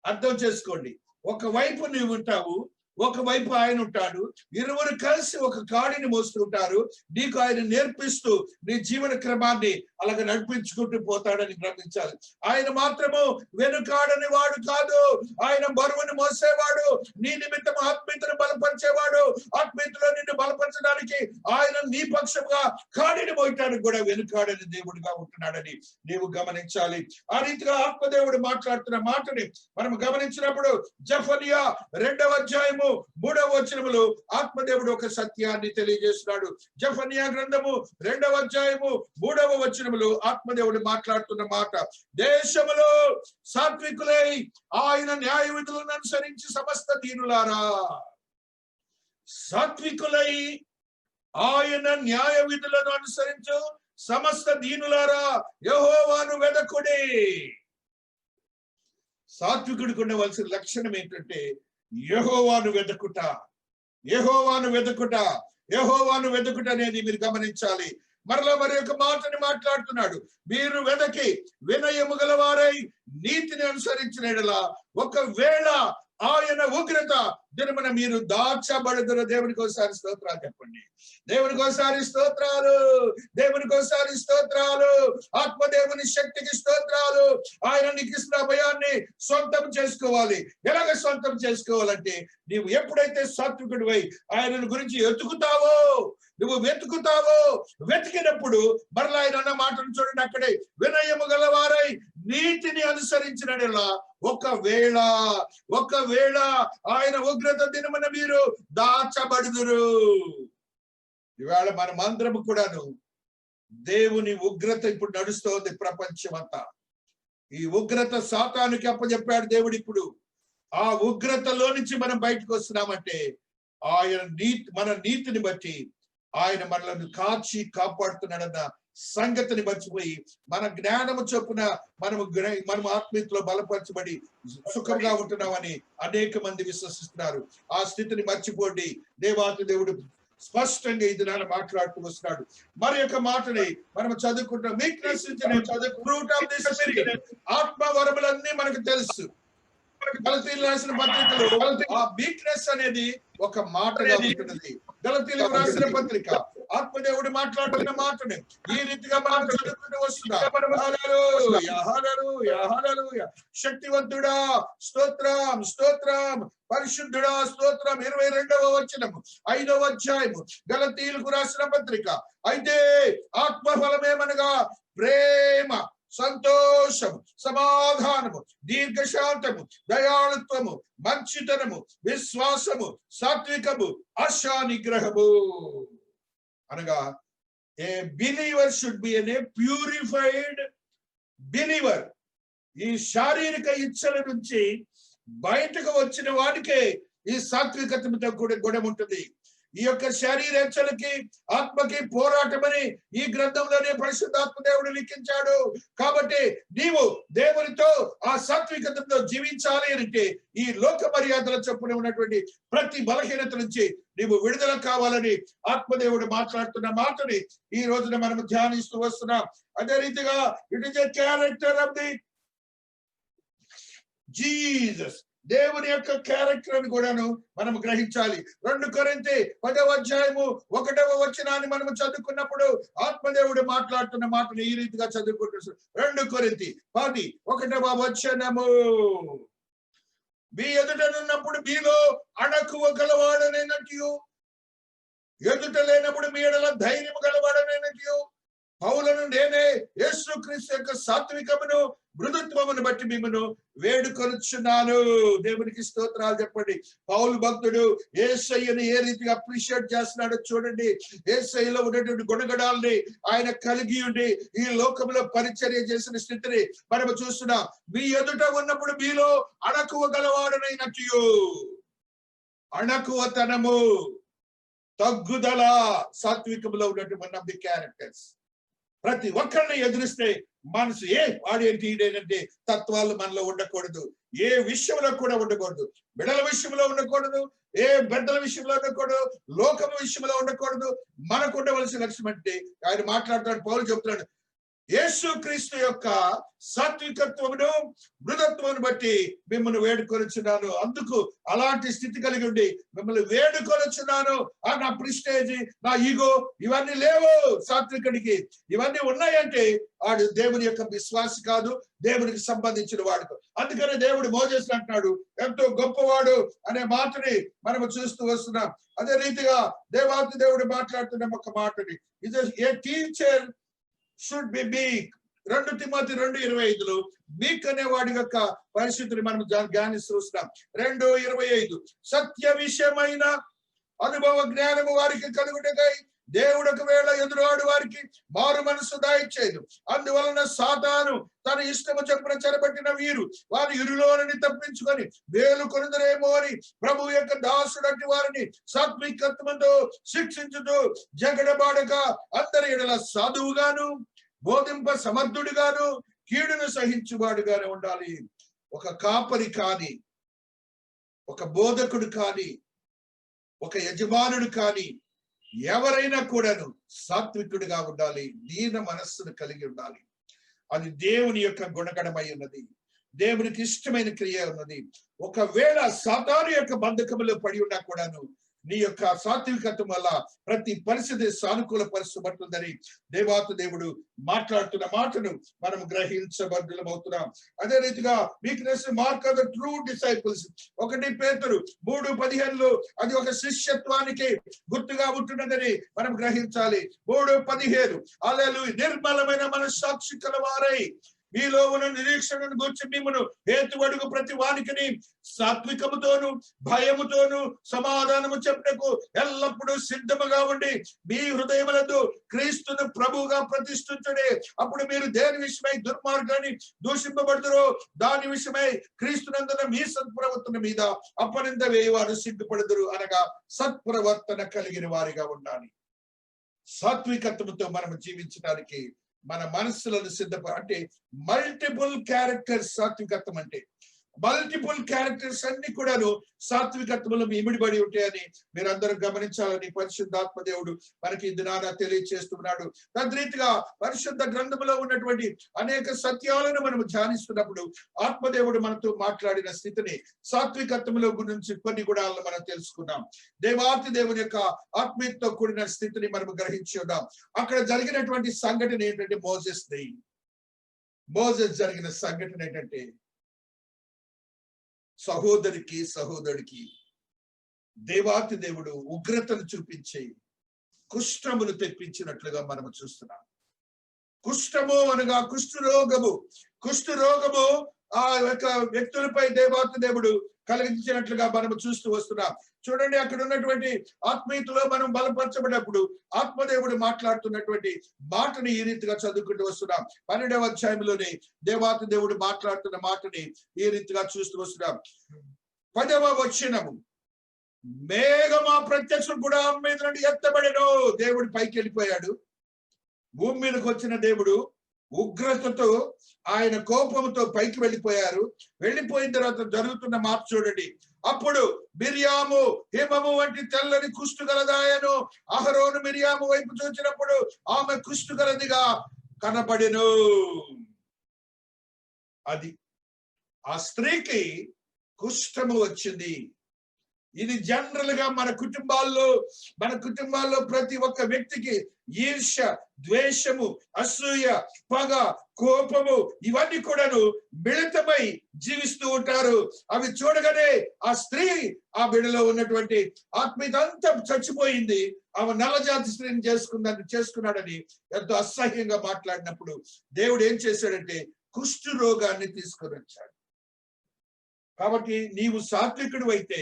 అర్థం చేసుకోండి, ఒకవైపు నువ్వు ఉంటావు, ఒకవైపు ఆయన ఉంటాడు. ఇరువురు కలిసి ఒక కాడిని మోస్తుంటారు. నీకు ఆయన నేర్పిస్తూ నీ జీవన క్రమాన్ని అలాగ నడిపించుకుంటూ పోతాడని గ్రహించాలి. ఆయన మాత్రము వెనుకాడని వాడు కాదు, ఆయన బరువుని మోసేవాడు. నీ నిమిత్తం ఆత్మీయతను బలపరిచేవాడు. ఆత్మీయతలో నిన్ను బలపరచడానికి ఆయన నీ పక్షంగా కాడిని మోయటానికి కూడా వెనుకాడని దేవుడిగా ఉంటున్నాడని నీవు గమనించాలి. ఆ రీతిగా ఆత్మదేవుడు మాట్లాడుతున్న మాటని మనం గమనించినప్పుడు జెఫన్యా 2వ అధ్యాయము 3వ వచనములో ఆత్మదేవుడు ఒక సత్యాన్ని తెలియజేస్తున్నాడు. జెఫన్యా గ్రంథము 2వ అధ్యాయము 3వ వచనములో ఆత్మదేవుడు మాట్లాడుతున్న మాట, దేశములో సాత్వికులై ఆయన న్యాయ విధులను అనుసరించి సమస్త దీనులారా. సాత్వికులై ఆయన న్యాయ విధులను అనుసరించు సమస్త దీనులారా యెహోవాను వెదకుడి. సాత్వికుడికి ఉండవలసిన లక్షణం ఏంటంటే యెహోవాను వెదకుట, యెహోవాను వెదకుట, యెహోవాను వెదకుట అనేది మీరు గమనించాలి. మరలా మరి ఒక మాటని మాట్లాడుతున్నాడు, మీరు వెదకి వినయము గలవారై నీతిని అనుసరించిన యెడల ఒకవేళ ఆయన ఉగ్రత దినమున మీరు దాచబడుదురు. దేవునికి ఒకసారి స్తోత్రాలు చెప్పండి. దేవునికి ఒకసారి స్తోత్రాలు, దేవునికి ఒకసారి స్తోత్రాలు. ఆత్మదేవుని శక్తికి స్తోత్రాలు. ఆయన నీకు ఇస్తున్న అభయాన్ని సొంతం చేసుకోవాలి. ఎలాగ సొంతం చేసుకోవాలంటే, నీవు ఎప్పుడైతే సాత్వికుడివై ఆయనను గురించి ఎత్తుకుతావో, నువ్వు వెతుకుతావో, వెతికినప్పుడు మరలా ఆయన అన్న మాటను చూడండి, అక్కడే వినయము గలవారై నీతిని అనుసరించినలా ఒకవేళ ఆయన ఉగ్రత దినమున మీరు దాచబడుదురు. ఇవాళ మనమందరము కూడాను దేవుని ఉగ్రత ఇప్పుడు నడుస్తోంది ప్రపంచం అంతా. ఈ ఉగ్రత సాతానుకి అప్పచెప్పాడు దేవుడు. ఇప్పుడు ఆ ఉగ్రతలో నుంచి మనం బయటకు వస్తున్నామంటే ఆయన మన నీతిని బట్టి ఆయన మనల్ని కాచి కాపాడుతున్నాడన్న సంగతిని మర్చిపోయి మన జ్ఞానము చొప్పున మనం ఆత్మీయతలో బలపరచబడి సుఖంగా ఉంటున్నామని అనేక మంది విశ్వసిస్తున్నారు. ఆ స్థితిని మర్చిపోండి. దేవాతి దేవుడు స్పష్టంగా ఇది నాన్న మాట్లాడుతూ వస్తున్నాడు. మరి యొక్క మాటని మనం చదువుకుంటాం. Weakness fruit of the spirit, ఆత్మ వరములన్నీ మనకు తెలుసు. గలతీయులకు రాసిన పత్రికలో ఆ వీక్నెస్ అనేది ఒక మాటగా ఉంటున్నది. గలతీయులకు రాసిన పత్రిక ఆత్మదేవుడు మాట్లాడుతున్న మాటని ఈ రీతిగా మనం చదువుకుంటూ వస్తున్నాం. హల్లెలూయా, హల్లెలూయా, హల్లెలూయా. శక్తివంతుడా స్తోత్రం, స్తోత్రం. పరిశుద్ధుడా స్తోత్రం. 22వ వచనము 5వ అధ్యాయము గలతీయులకు రాసిన పత్రిక. అయితే ఆత్మఫలమేమనగా ప్రేమ, సంతోషము, సమాధానము, దీర్ఘశాంతము, దయాళుత్వము, మంచితనము, విశ్వాసము, సాత్వికము, ఆశా నిగ్రహము. అనగా a believer should be an a purified believer. ఈ శారీరక ఇచ్చల నుంచి బయటకు వచ్చిన వాడికే ఈ సాత్వికతతో కూడా గుణం ఉంటుంది. ఈ యొక్క శరీరేచ్ఛలకి ఆత్మకి పోరాటమని ఈ గ్రంథంలోనే పరిశుద్ధాత్మ దేవుడు లిఖించాడు. కాబట్టి నీవు దేవునితో ఆ సాత్వికతతో జీవించాలి అంటే ఈ లోక మర్యాదల చొప్పున ఉన్నటువంటి ప్రతి బలహీనత నుంచి నీవు విడుదల కావాలని ఆత్మదేవుడు మాట్లాడుతున్న మాటని ఈ రోజున మనం ధ్యానిస్తూ వస్తున్నాం. అదే రీతిగా it is a character of the Jesus. దేవుని యొక్క క్యారెక్టర్ అని కూడాను మనం గ్రహించాలి. 2 కొరింథీ 10వ అధ్యాయము 1వ వచనాన్ని మనం చదువుకున్నప్పుడు ఆత్మదేవుడు మాట్లాడుతున్న మాటను ఈ రీతిగా చదువుకుంటున్నాడు. 2 కొరింథీ 10:1వ వచనము, మీ ఎదుటనున్నప్పుడు మీలో అణకువ గలవాడనైనట్టు, ఎదుట లేనప్పుడు మీ ఎడల ధైర్యం గలవాడనైనట్టు పౌలను నేనే యేసుక్రీస్తు యొక్క సాత్వికమును మృదుత్వమును బట్టి మిమ్మను వేడుకొనుచున్నాను. దేవునికి స్తోత్రాలు చెప్పండి. పౌలు భక్తుడు యేసయ్యని ఏ రీతిగా అప్రిషియేట్ చేస్తున్నాడో చూడండి. యేసయ్యలో ఉన్నటువంటి గుణగణాలని ఆయన కలిగి ఉండి ఈ లోకంలో పరిచర్య చేసిన స్థితిని మనం చూస్తున్నాం. మీ ఎదుట ఉన్నప్పుడు మీలో అణకువ గలవాడనైనట్టు, అణకువతనము, తగ్గుదల సాత్వికంలో ఉన్నటువంటి వన్ ఆఫ్ ది క్యారెక్టర్స్. ప్రతి ఒక్కరిని ఎదురిస్తే మనసు వాడేంటి ఈడేనంటే తత్వాలు మనలో ఉండకూడదు. ఏ విషయంలో కూడా ఉండకూడదు. బిడల విషయంలో ఉండకూడదు, ఏ పెద్దల విషయంలో ఉండకూడదు, లోకం విషయంలో ఉండకూడదు. మనకు ఉండవలసిన లక్ష్యం అంటే ఆయన మాట్లాడుతున్నాడు. పౌలు చెప్తున్నాడు, యేసుక్రీస్తు యొక్క సాత్వికత్వమును మృదత్వమును బట్టి మిమ్మల్ని వేడుకొనుచున్నాను. అందుకు అలాంటి స్థితి కలిగి ఉండి మిమ్మల్ని వేడుకొనుచున్నాను. నా ప్రిస్టేజ్, నా ఈగో ఇవన్నీ లేవు సాత్వికుడికి. ఇవన్నీ ఉన్నాయంటే వాడు దేవుని యొక్క విశ్వాసి కాదు, దేవునికి సంబంధించిన వాడు. అందుకనే దేవుడు మోజేస్ అంటున్నాడు, ఎంతో గొప్పవాడు అనే మాటని మనము చూస్తూ వస్తున్నాం. అదే రీతిగా దేవాతి దేవుడు మాట్లాడుతున్న ఒక మాటని, ఏ టీచర్ షుడ్ బి మీక్. 2 తిమోతి 2:25 మీక్ అనే వాడి యొక్క పరిస్థితిని మనం ధ్యానిస్తున్నాం. 2:25 సత్య విషయమైన అనుభవ జ్ఞానము వారికి కలుగుటకై దేవుడు ఒకవేళ ఎదురాడు వారికి మారు మనసు దాయిచ్చేదు. అందువలన సాతాను తన ఇష్టము చొప్పున చెరబట్టిన వీరు వారి ఇరులోని తప్పించుకొని వేలు కొనుదరేమో అని ప్రభు యొక్క దాసుడంటి వారిని సాత్వికత్వంతో శిక్షించుతూ జగడబాడక అందరి ఎడల సాధువుగాను బోధింప సమర్థుడిగాను కీడును సహించువాడుగానే ఉండాలి. ఒక కాపరి కాని, ఒక బోధకుడు కాని, ఒక యజమానుడు కాని ఎవరైనా కూడాను సాత్వికుడిగా ఉండాలి, దీన మనస్సును కలిగి ఉండాలి. అది దేవుని యొక్క గుణగణమై ఉన్నది, దేవునికి ఇష్టమైన క్రియ ఉన్నది. ఒకవేళ సాతాను యొక్క బంధకములో పడి ఉన్నా కూడాను నీ యొక్క సాత్వికత్వం వల్ల ప్రతి పరిస్థితి సానుకూల పరచబడుతుందని దేవాతి దేవుడు మాట్లాడుతున్న మాటను మనం గ్రహించబద్ధులమవుతున్నాం. అదే రీతిగా weakness mark of the true disciples 1 పేతురు 3:15 అది ఒక శిష్యత్వానికి గుర్తుగా ఉంటున్నదని మనం గ్రహించాలి. 3:15 హల్లెలూయా. నిర్మలమైన మనస్సాక్షి కలవారై మీలో ఉన్న నిరీక్షణను గురించి మిమ్మను హేతువడుగు ప్రతి వానికిని సాత్వికముతోను భయముతోను సమాధానము చెప్పుటకు ఎల్లప్పుడూ సిద్ధముగా ఉండి మీ హృదయములందు క్రీస్తును ప్రభువుగా ప్రతిష్ఠించుడే. అప్పుడు మీరు దేని విషయమై దుర్మార్గాన్ని దూషింపబడుతురో దాని విషయమై క్రీస్తునందున మీ సత్ప్రవర్తన మీద అపనింద వేయవారు సిగ్గుపడుదురు అనగా సత్ప్రవర్తన కలిగిన వారిగా ఉండాలి. సాత్వికత్వంతో మనం జీవించడానికి మన మనస్సులను అంటే మల్టిపుల్ క్యారెక్టర్స్ సాత్వికత్వం అంటే మల్టిపుల్ క్యారెక్టర్స్ అన్ని కూడాను సాత్వికత్వంలో ఇమిడిబడి ఉంటాయని మీరందరూ గమనించాలని పరిశుద్ధాత్మ దేవుడు మనకి ఈ దినాన తెలియజేస్తున్నాడు. తద్రీతిగా పరిశుద్ధ గ్రంథంలో ఉన్నటువంటి అనేక సత్యాలను మనం ధ్యానిస్తున్నప్పుడు ఆత్మదేవుడు మనతో మాట్లాడిన స్థితిని సాత్వికత్వంలో గురించి కొన్ని గుణాలను మనం తెలుసుకున్నాం. దేవాతి దేవుని యొక్క ఆత్మీయతతో కూడిన స్థితిని మనం గ్రహించి ఉన్నాం. అక్కడ జరిగినటువంటి సంఘటన ఏంటంటే మోసెస్ జరిగిన సంఘటన ఏంటంటే సహోదరుడికి దేవాతి దేవుడు ఉగ్రతను చూపించి కుష్ఠమును తెప్పించినట్లుగా మనం చూస్తున్నాం. కుష్ఠము అనగా కుష్ఠరోగము ఆ యొక్క వ్యక్తులపై దేవాతి దేవుడు కలిగించినట్లుగా మనం చూస్తూ వస్తున్నాం. చూడండి, అక్కడ ఉన్నటువంటి ఆత్మీయతలో మనం బలపరచబడినప్పుడు ఆత్మదేవుడు మాట్లాడుతున్నటువంటి మాటని ఈ రీతిగా చదువుకుంటూ వస్తున్నాం. 12వ అధ్యాయంలోని దేవాతి దేవుడు మాట్లాడుతున్న మాటని ఈ రీతిగా చూస్తూ వస్తున్నాం. 10వ వచనము, మేఘమా ప్రత్యక్షం కూడా మీద నుండి ఎత్తబడెను. దేవుడు పైకి వెళ్ళిపోయాడు. భూమి మీదకి వచ్చిన దేవుడు ఉగ్రతతో ఆయన కోపంతో పైకి వెళ్ళిపోయారు. వెళ్ళిపోయిన తర్వాత జరుగుతున్న మాట చూడండి. అప్పుడు మిరియాము హిమము వంటి తెల్లని కుష్టు గలదాయను. అహరోను మిరియాము వైపు చూచినప్పుడు ఆమె కుష్టు గలదిగా కనబడెను. అది ఆ స్త్రీకి కుష్ఠము వచ్చింది. ఇది జనరల్ గా మన కుటుంబాల్లో ప్రతి ఒక్క వ్యక్తికి ఈర్ష్య, ద్వేషము, అసూయ, పగ, కోపము ఇవన్నీ కూడాను మిళితమై జీవిస్తూ ఉంటారు. అవి చూడగానే ఆ స్త్రీ ఆ బిడ్డలో ఉన్నటువంటి ఆత్మీయత అంతా చచ్చిపోయింది. ఆమె నల్లజాతి స్త్రీని చేసుకున్నాడని ఎంతో అసహ్యంగా మాట్లాడినప్పుడు దేవుడు ఏం చేశాడంటే కుష్టు రోగాన్ని తీసుకొని వచ్చాడు. కాబట్టి నీవు సాత్వికుడు అయితే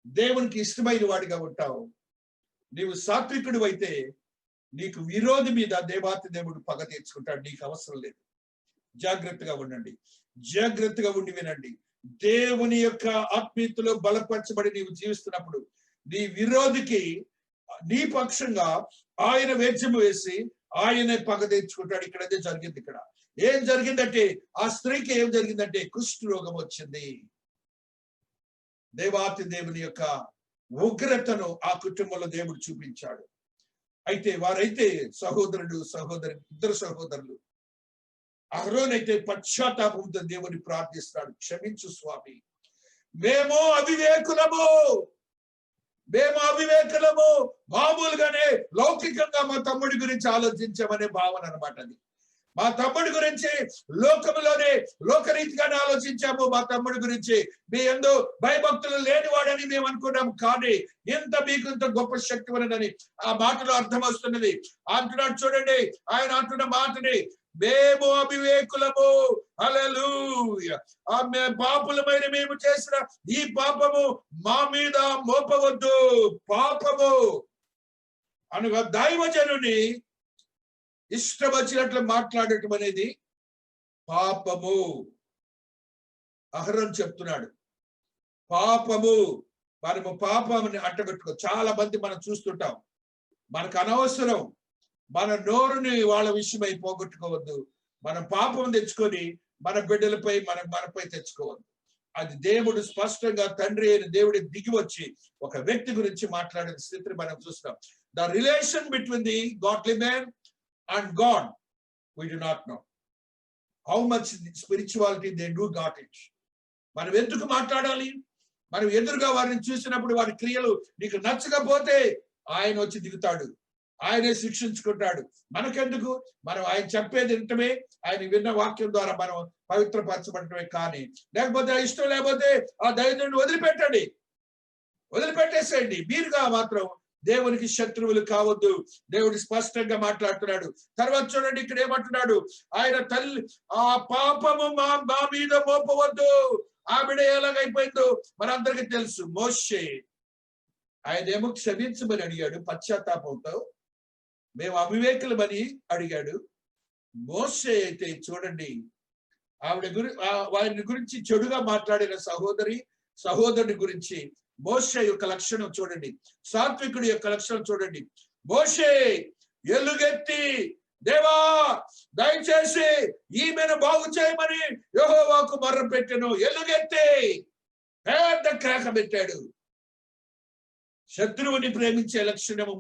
దేవునికి ఇష్టమైన వాడిగా ఉంటావు. నీవు సాత్వికుడు అయితే నీకు విరోధి మీద దేవాతి దేవుడు పగ తీర్చుకుంటాడు. నీకు అవసరం లేదు. జాగ్రత్తగా ఉండండి, జాగ్రత్తగా ఉండి వినండి. దేవుని యొక్క ఆత్మీయతలో బలపరచబడి నీవు జీవిస్తున్నప్పుడు నీ విరోధికి నీ పక్షంగా ఆయన వేద్యము వేసి ఆయనే పగ తీర్చుకుంటాడు. ఇక్కడ అదే జరిగింది. ఇక్కడ ఏం జరిగిందంటే ఆ స్త్రీకి ఏం జరిగిందంటే కుష్ఠ రోగం వచ్చింది. దేవాతి దేవుని యొక్క ఉగ్రతను ఆ కుటుంబంలో దేవుడు చూపించాడు. అయితే వారైతే ఇద్దరు సహోదరులు అహరోన్ అయితే పశ్చాత్తాపంతో దేవుని ప్రార్థిస్తాడు, క్షమించు స్వామి, మేము అవివేకులము మామూలుగానే లౌకికంగా మా తమ్ముడి గురించి ఆలోచించామనే భావన అనమాట. అది మా తమ్ముడి గురించి లోకంలోనే లోకరీతిగానే ఆలోచించాము. మా తమ్ముడి గురించి మీ యందు భయభక్తులు లేనివాడని మేము అనుకున్నాము, కానీ మీకు ఇంత గొప్ప శక్తి ఉన్నదని ఆ మాటలో అర్థం వస్తున్నది. అంటున్నాడు చూడండి, ఆయన అంటున్న మాటని, మేము అవివేకులము, హల్లెలూయా, పాపులమైన మేము చేసిన ఈ పాపము మా మీద మోపవద్దు. పాపము అనగా దైవజనుని ఇష్టం వచ్చినట్లు మాట్లాడటం అనేది పాపము. అహరోన్ చెప్తున్నాడు పాపము. మనము పాపముని అంటగట్టుకో. చాలా మంది మనం చూస్తుంటాం, మనకు అనవసరం, మన నోరుని వాళ్ళ విషయమై పోగొట్టుకోవద్దు. మనం పాపం తెచ్చుకొని మన బిడ్డలపై మనపై తెచ్చుకోవద్దు. అది దేవుడు స్పష్టంగా తండ్రి అయిన దేవుడి దిగి వచ్చి ఒక వ్యక్తి గురించి మాట్లాడిన స్థితిని మనం చూస్తాం. The relation between the godly man and God, we do not know how much spirituality they do got it. మనం ఎందుకు మాట్లాడాలి? మనం ఎదురుగా వారిని చూసినప్పుడు వారి క్రియలు నీకు నచ్చకపోతే ఆయన వచ్చి దిగుతాడు, ఆయనే శిక్షించుకుంటాడు. మనకెందుకు? మనం ఆయన చెప్పేది వింటమే, ఆయన విన్న వాక్యం ద్వారా మనం పవిత్రపరచబడటమే. కానీ లేకపోతే ఇష్టం లేకపోతే ఆ దైవజనుడిని వదిలిపెట్టేసేయండి. మీరుగా మాత్రం దేవునికి శత్రువులు కావద్దు. దేవుడు స్పష్టంగా మాట్లాడుతున్నాడు. తర్వాత చూడండి, ఇక్కడ ఏమంటున్నాడు, ఆయన తల్లి ఆ పాపము మా మీద మోపవద్దు. ఆవిడ ఎలాగైపోయిందో మనందరికీ తెలుసు. మోషే ఆయనేమో క్షమించమని అడిగాడు పశ్చాత్తాపంతో, మేము అవివేకులమని అడిగాడు. మోషే అయితే చూడండి, వారిని గురించి చెడుగా మాట్లాడిన సహోదరుని గురించి మోషే యొక్క లక్షణం చూడండి, సాత్వికుడి యొక్క లక్షణం చూడండి. మోషే ఎలుగెత్తి, దేవా దయచేసి ఈమెను బాగు చేయమని యెహోవాకు మొర్ర పెట్టెను. ఎలుగెత్తి పెద్ద కేక పెట్టాడు. శత్రువుని ప్రేమించే లక్షణము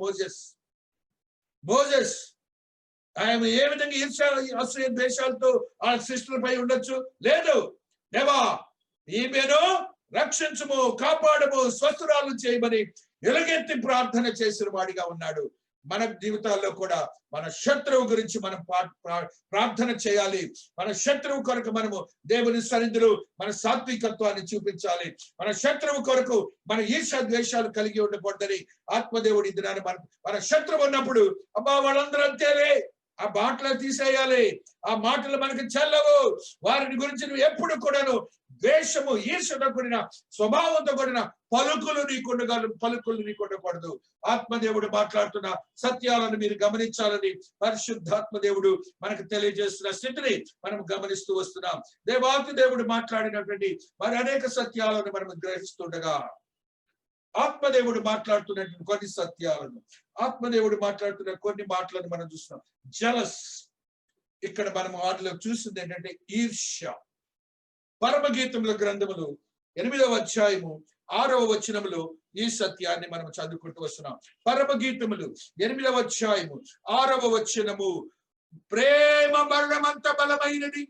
మోజెస్. ఆయన ఏ విధంగా అసూయ ద్వేషాలతో ఆ సిస్టర్ పై ఉండొచ్చు? లేదు. దేవా ఈమెను రక్షించుము, కాపాడము, స్వస్థురాలు చేయమని ఎలుగెత్తి ప్రార్థన చేసిన వాడిగా ఉన్నాడు. మన జీవితాల్లో కూడా మన శత్రువు గురించి మనం ప్రార్థన చేయాలి. మన శత్రువు కొరకు మనము దేవుని సన్నిధిలో మన సాత్వికత్వాన్ని చూపించాలి. మన శత్రువు కొరకు మన ఈర్ష్య ద్వేషాలు కలిగి ఉండకూడదని ఆత్మదేవుడి దినాన్ని మన శత్రువు ఉన్నప్పుడు, అబ్బా వాళ్ళందరూ అంతేలే, ఆ మాటలు తీసేయాలి, ఆ మాటలు మనకు చెల్లవు. వారిని గురించి నువ్వు ఎప్పుడు కూడాను ద్వేషము, ఈర్ష్యతో కూడిన స్వభావంతో కూడిన పలుకులు నీకుండకూడదు. ఆత్మదేవుడు మాట్లాడుతున్న సత్యాలను మీరు గమనించాలని పరిశుద్ధాత్మ దేవుడు మనకు తెలియజేస్తున్న స్థితిని మనం గమనిస్తూ వస్తున్నాం. దేవాతి దేవుడు మాట్లాడినటువంటి మరి అనేక సత్యాలను మనం గ్రహిస్తుండగా ఆత్మదేవుడు మాట్లాడుతున్నటువంటి కొన్ని సత్యాలను, ఆత్మదేవుడు మాట్లాడుతున్న కొన్ని మాటలను మనం చూస్తున్నాం. జలస్, ఇక్కడ మనం వాటిలో చూసింది ఏంటంటే ఈర్ష్య. పరమగీతముల గ్రంథములు 8వ అధ్యాయము 6వ వచనములో ఈ సత్యాన్ని మనం చదువుకుంటూ వస్తున్నాం. పరమగీతములు 8వ అధ్యాయము 6వ వచనము, ప్రేమ మరణమంత బలమైనది,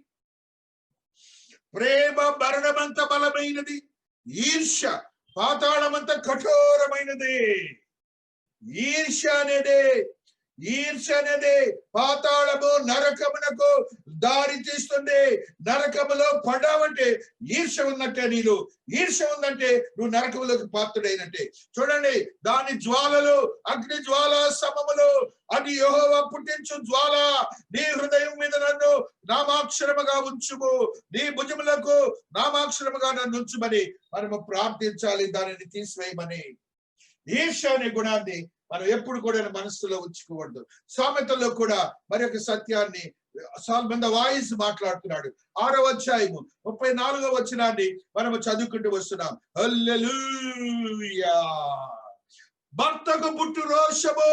ఈర్ష్య పాతాళమంత కఠోరమైనది. ఈర్ష్య అనేది పాతాళము, నరకమునకు దారి తీస్తుంది. నరకములో పడ్డావంటే ఈర్ష్య ఉన్నట్టే. ఈర్ష్య ఉందంటే నువ్వు నరకములోకి పాత్రుడైనట్టే. చూడండి, దాని జ్వాలలు అగ్ని జ్వాల సమములు, అది యెహోవా పుట్టించు జ్వాల. నీ హృదయం మీద నన్ను నామాక్షరముగా ఉంచుము, నీ భుజములకు నామాక్షరముగా నన్ను ఉంచుమని మనము ప్రార్థించాలి, దానిని తీసివేయమని. ఈర్ష్య అనే గుణాన్ని మనం ఎప్పుడు కూడా మనస్సులో ఉంచుకోవద్దు. సామెతల్లో కూడా మరి ఒక సత్యాన్ని సాల్మన్ ద వాయిస్ మాట్లాడుతున్నాడు. 6వ అధ్యాయము 34వ వచనాన్ని మనము చదువుకుంటూ వస్తున్నాం. హల్లెలూయా. భర్తకు పుట్టు రోషము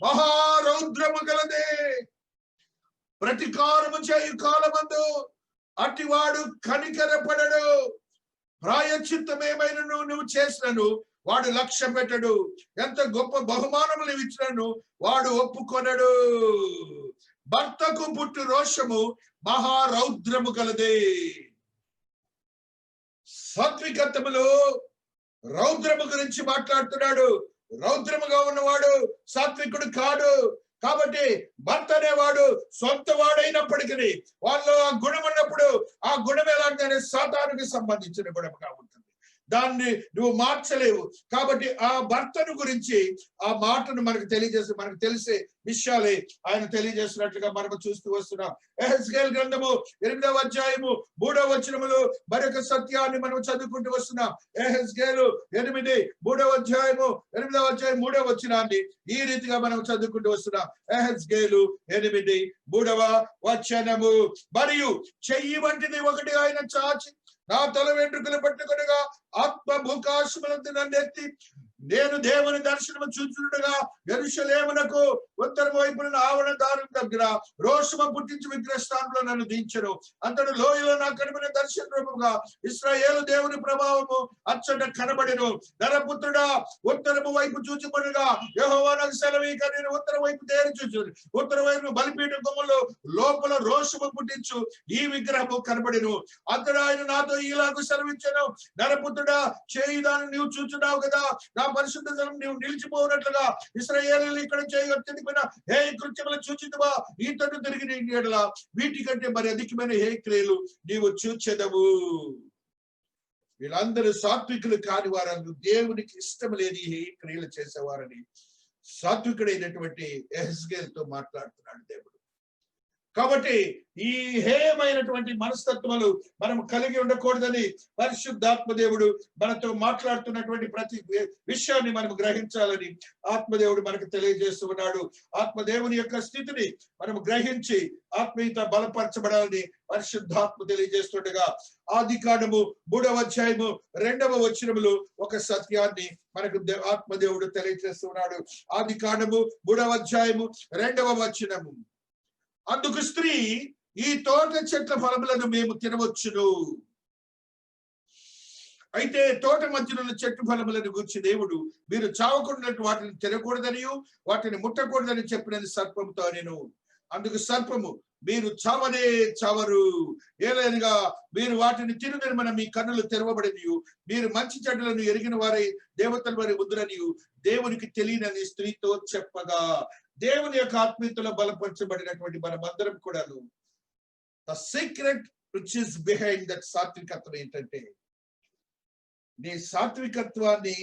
మహారౌద్రము గలదే, ప్రతికారము చేయు కాలమందు అటివాడు కనికరపడడు. ప్రాయశ్చిత్తమేమైనను నువ్వు చేసినను వాడు లక్ష్య పెట్టడు. ఎంత గొప్ప బహుమానములు ఇచ్చినను వాడు ఒప్పుకొనడు. భర్తకు పుట్టు రోషము మహారౌద్రము కలదే. సాత్వికత్వములో రౌద్రము గురించి మాట్లాడుతున్నాడు. రౌద్రముగా ఉన్నవాడు సాత్వికుడు కాడు. కాబట్టి భర్త అనేవాడు సొంత వాడైనప్పటికీ వాళ్ళు ఆ గుణం ఉన్నప్పుడు ఆ గుణం ఎలాంటి సాతానుకి సంబంధించిన గుణముగా ఉంటుంది. దాన్ని నువ్వు మార్చలేవు. కాబట్టి ఆ భర్తను గురించి ఆ మాటను మనకు తెలిసే విషయాలే ఆయన తెలియజేసినట్లుగా మనము చూస్తూ వస్తున్నాం. యెహెజ్కేలు గ్రంథము 8వ అధ్యాయము 3వ వచనములో మరొక సత్యాన్ని మనం చదువుకుంటూ వస్తున్నాం. యెహెజ్కేలు 8 3వ అధ్యాయము 8వ అధ్యాయం 3వ వచనాన్ని ఈ రీతిగా మనం చదువుకుంటూ వస్తున్నాం. యెహెజ్కేలు 8 3వ వచనము, మరియు చెయ్యి వంటిది ఒకటి ఆయన చాచి నా తల వెంట్రుకలు పట్టుకొనగా ఆత్మ భూకాశములందు నన్నెత్తి నేను దేవుని దర్శనము చూచుండగా యెరూషలేమునకు ఉత్తరం వైపున ఆవరణ ద్వారం దగ్గర రోషము పుట్టించి విగ్రహస్థానంలో నన్ను దించెను. అంతడు లోయలో నాకు కనిపిన దర్శన రూపముగా ఇశ్రాయేలు దేవుని ప్రభావము అచ్చట కనబడెను. నరపుత్రుడా, ఉత్తరము వైపు చూచుకొనగా యెహోవా నాకు సెలవీక నేను ఉత్తరం వైపు తేరి చూచును. ఉత్తర వైపు బలిపీఠం కొమ్ములో లోపల రోషము పుట్టించు ఈ విగ్రహము కనబడెను. అంతడు ఆయన నాతో ఇలాగ సెలవిచ్చెను, నరపుత్రుడా, చేయి దాన్ని నీవు చూచున్నావు కదా, నా పరిశుద్ధ జనం నీవు నిలిచిపోనట్లుగా ఇశ్రాయేలీయులు ఇక్కడ చేయగలిగిన హే కృత్యములు చూచితివా, ఈ తట్టు తిరిగి నీ ఎడల వీటికంటే మరి అధికమైన హే క్రియలు నీవు చూచెదవు. వీళ్ళందరూ సాత్వికులు కాని వారు, దేవునికి ఇష్టం లేని హే క్రియలు చేసేవారని సాత్వికుడైనటువంటి యెహెజ్కేలుతో మాట్లాడుతున్నాడు దేవుడు. కాబట్టి ఈ హేయమైనటువంటి మనస్తత్వాలు మనం కలిగి ఉండకూడదని పరిశుద్ధాత్మ దేవుడు మనతో మాట్లాడుతున్నటువంటి ప్రతి విషయాన్ని మనం గ్రహించాలని ఆత్మదేవుడు మనకు తెలియజేస్తూ ఉన్నాడు. ఆత్మదేవుని యొక్క స్థితిని మనం గ్రహించి ఆత్మీయత బలపరచబడాలని పరిశుద్ధాత్మ తెలియజేస్తుండగా ఆదికాండము 3వ అధ్యాయము 2వ వచనములో ఒక సత్యాన్ని మనకు ఆత్మదేవుడు తెలియజేస్తున్నాడు. ఆదికాండము 3వ అధ్యాయము 2వ వచనము, అందుకు స్త్రీ, ఈ తోట చెట్ల ఫలములను మేము తినవచ్చును. అయితే తోట మధ్యలో ఉన్న చెట్టు ఫలములను గూర్చి దేవుడు మీరు చావకుండా వాటిని తినకూడదని వాటిని ముట్టకూడదని చెప్పినది సర్పంతో నేను. అందుకు సర్పము, మీరు చావనే చావరు, ఏలైనగా మీరు వాటిని తినుదరమన మీ కన్నులు తెరవబడినయు మీరు మంచి చెడ్డలను ఎరిగిన వారై దేవతల వారి వద్దురనియు దేవునికి తెలియనని స్త్రీతో చెప్పగా, దేవుని యొక్క ఆత్మీయతలో బలపరచబడినటువంటి మనమందరం కూడాను the secret which is behind that సాత్వికత్వం ఏంటంటే, నీ సాత్వికత్వాన్ని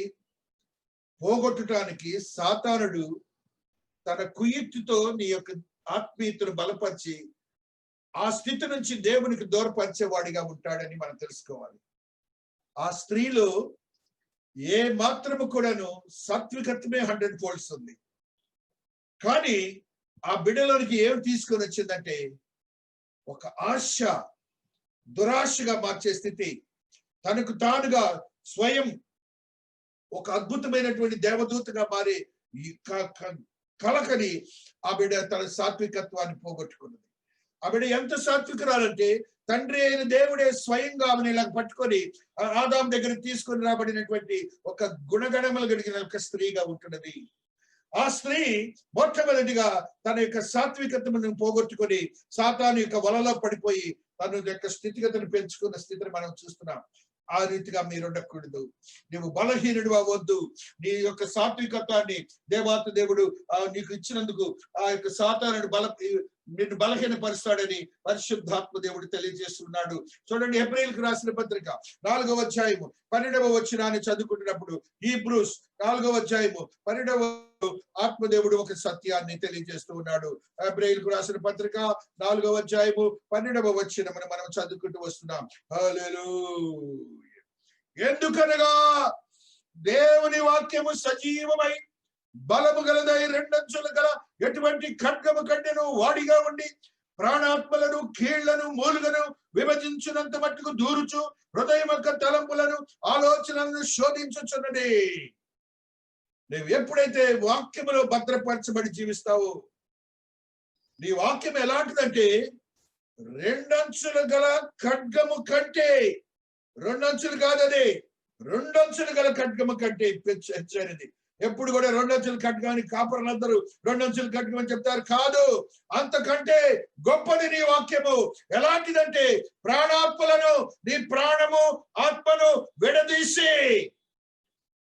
పోగొట్టడానికి సాతానుడు తన కుయుక్తితో నీ యొక్క ఆత్మీయతను బలపరిచి ఆ స్థితి నుంచి దేవునికి దూరపరిచేవాడిగా ఉంటాడని మనం తెలుసుకోవాలి. ఆ స్త్రీలో ఏ మాత్రము కూడాను సాత్వికత్వమే 100 folds ఉంది. కానీ ఆ బిడ్డలోనికి ఏం తీసుకొని వచ్చిందంటే ఒక ఆశ, దురాశగా మార్చే స్థితి. తనకు తానుగా స్వయం ఒక అద్భుతమైనటువంటి దేవదూతగా మారి కలకని ఆ బిడ్డ తన సాత్వికత్వాన్ని పోగొట్టుకున్నది. ఆ బిడ్డ ఎంత సాత్వికురాలంటే తండ్రి అయిన దేవుడే స్వయంగా ఆమెను ఇలా పట్టుకొని ఆదాం దగ్గర తీసుకొని రాబడినటువంటి ఒక గుణగణములు కలిగిన ఒక స్త్రీగా ఉంటున్నది. ఆ స్త్రీ మొట్టమొదటిగా తన యొక్క సాత్వికతను పోగొట్టుకొని సాతాను యొక్క వలలో పడిపోయి తన యొక్క స్థితిగతిని పెంచుకున్న స్థితిని మనం చూస్తున్నాం. ఆ రీతిగా మీరు ఉండకూడదు. నువ్వు బలహీనుడు అవ్వద్దు. నీ యొక్క సాత్వికత్వాన్ని దేవాతి దేవుడు నీకు ఇచ్చినందుకు ఆ యొక్క సాతానుడు నిన్ను బలహీనపరుస్తాడని పరిశుద్ధాత్మ దేవుడు తెలియజేస్తున్నాడు. చూడండి, హెబ్రీయులకు రాసిన పత్రిక 4వ అధ్యాయము 12వ వచనాన్ని చదువుకుంటున్నప్పుడు హీబ్రూస్ 4వ అధ్యాయము 12వ ఆత్మదేవుడు ఒక సత్యాన్ని తెలియజేస్తూ ఉన్నాడు. హెబ్రీయులకు రాసిన పత్రిక 4వ అధ్యాయము 12వ వచనమును మనం చదువుకుంటూ వస్తున్నాం. హల్లెలూయా. ఎందుకనగా దేవుని వాక్యము సజీవమై బలము గలదై రెండంచులు గల ఎటువంటి ఖడ్గము కంటెను వాడిగా ఉండి ప్రాణాత్మలను కీళ్లను మూలుగను విభజించినంత మట్టుకు దూరుచు హృదయం యొక్క తలంపులను ఆలోచనలను శోధించుచున్నది. నువ్వు ఎప్పుడైతే వాక్యములో భద్రపరచబడి జీవిస్తావో, నీ వాక్యం ఎలాంటిదంటే రెండంచులు గల ఖడ్గము కంటే, రెండంచులు కాదది, రెండంచులు గల ఖడ్గము కంటే హెచ్చైనది. ఎప్పుడు కూడా రెండంచులు ఖడ్గాని కాపరులందరూ రెండంచులు ఖడ్గం అని చెప్తారు. కాదు, అంతకంటే గొప్పది నీ వాక్యము. ఎలాంటిదంటే ప్రాణాత్మలను, నీ ప్రాణము ఆత్మను విడదీసి,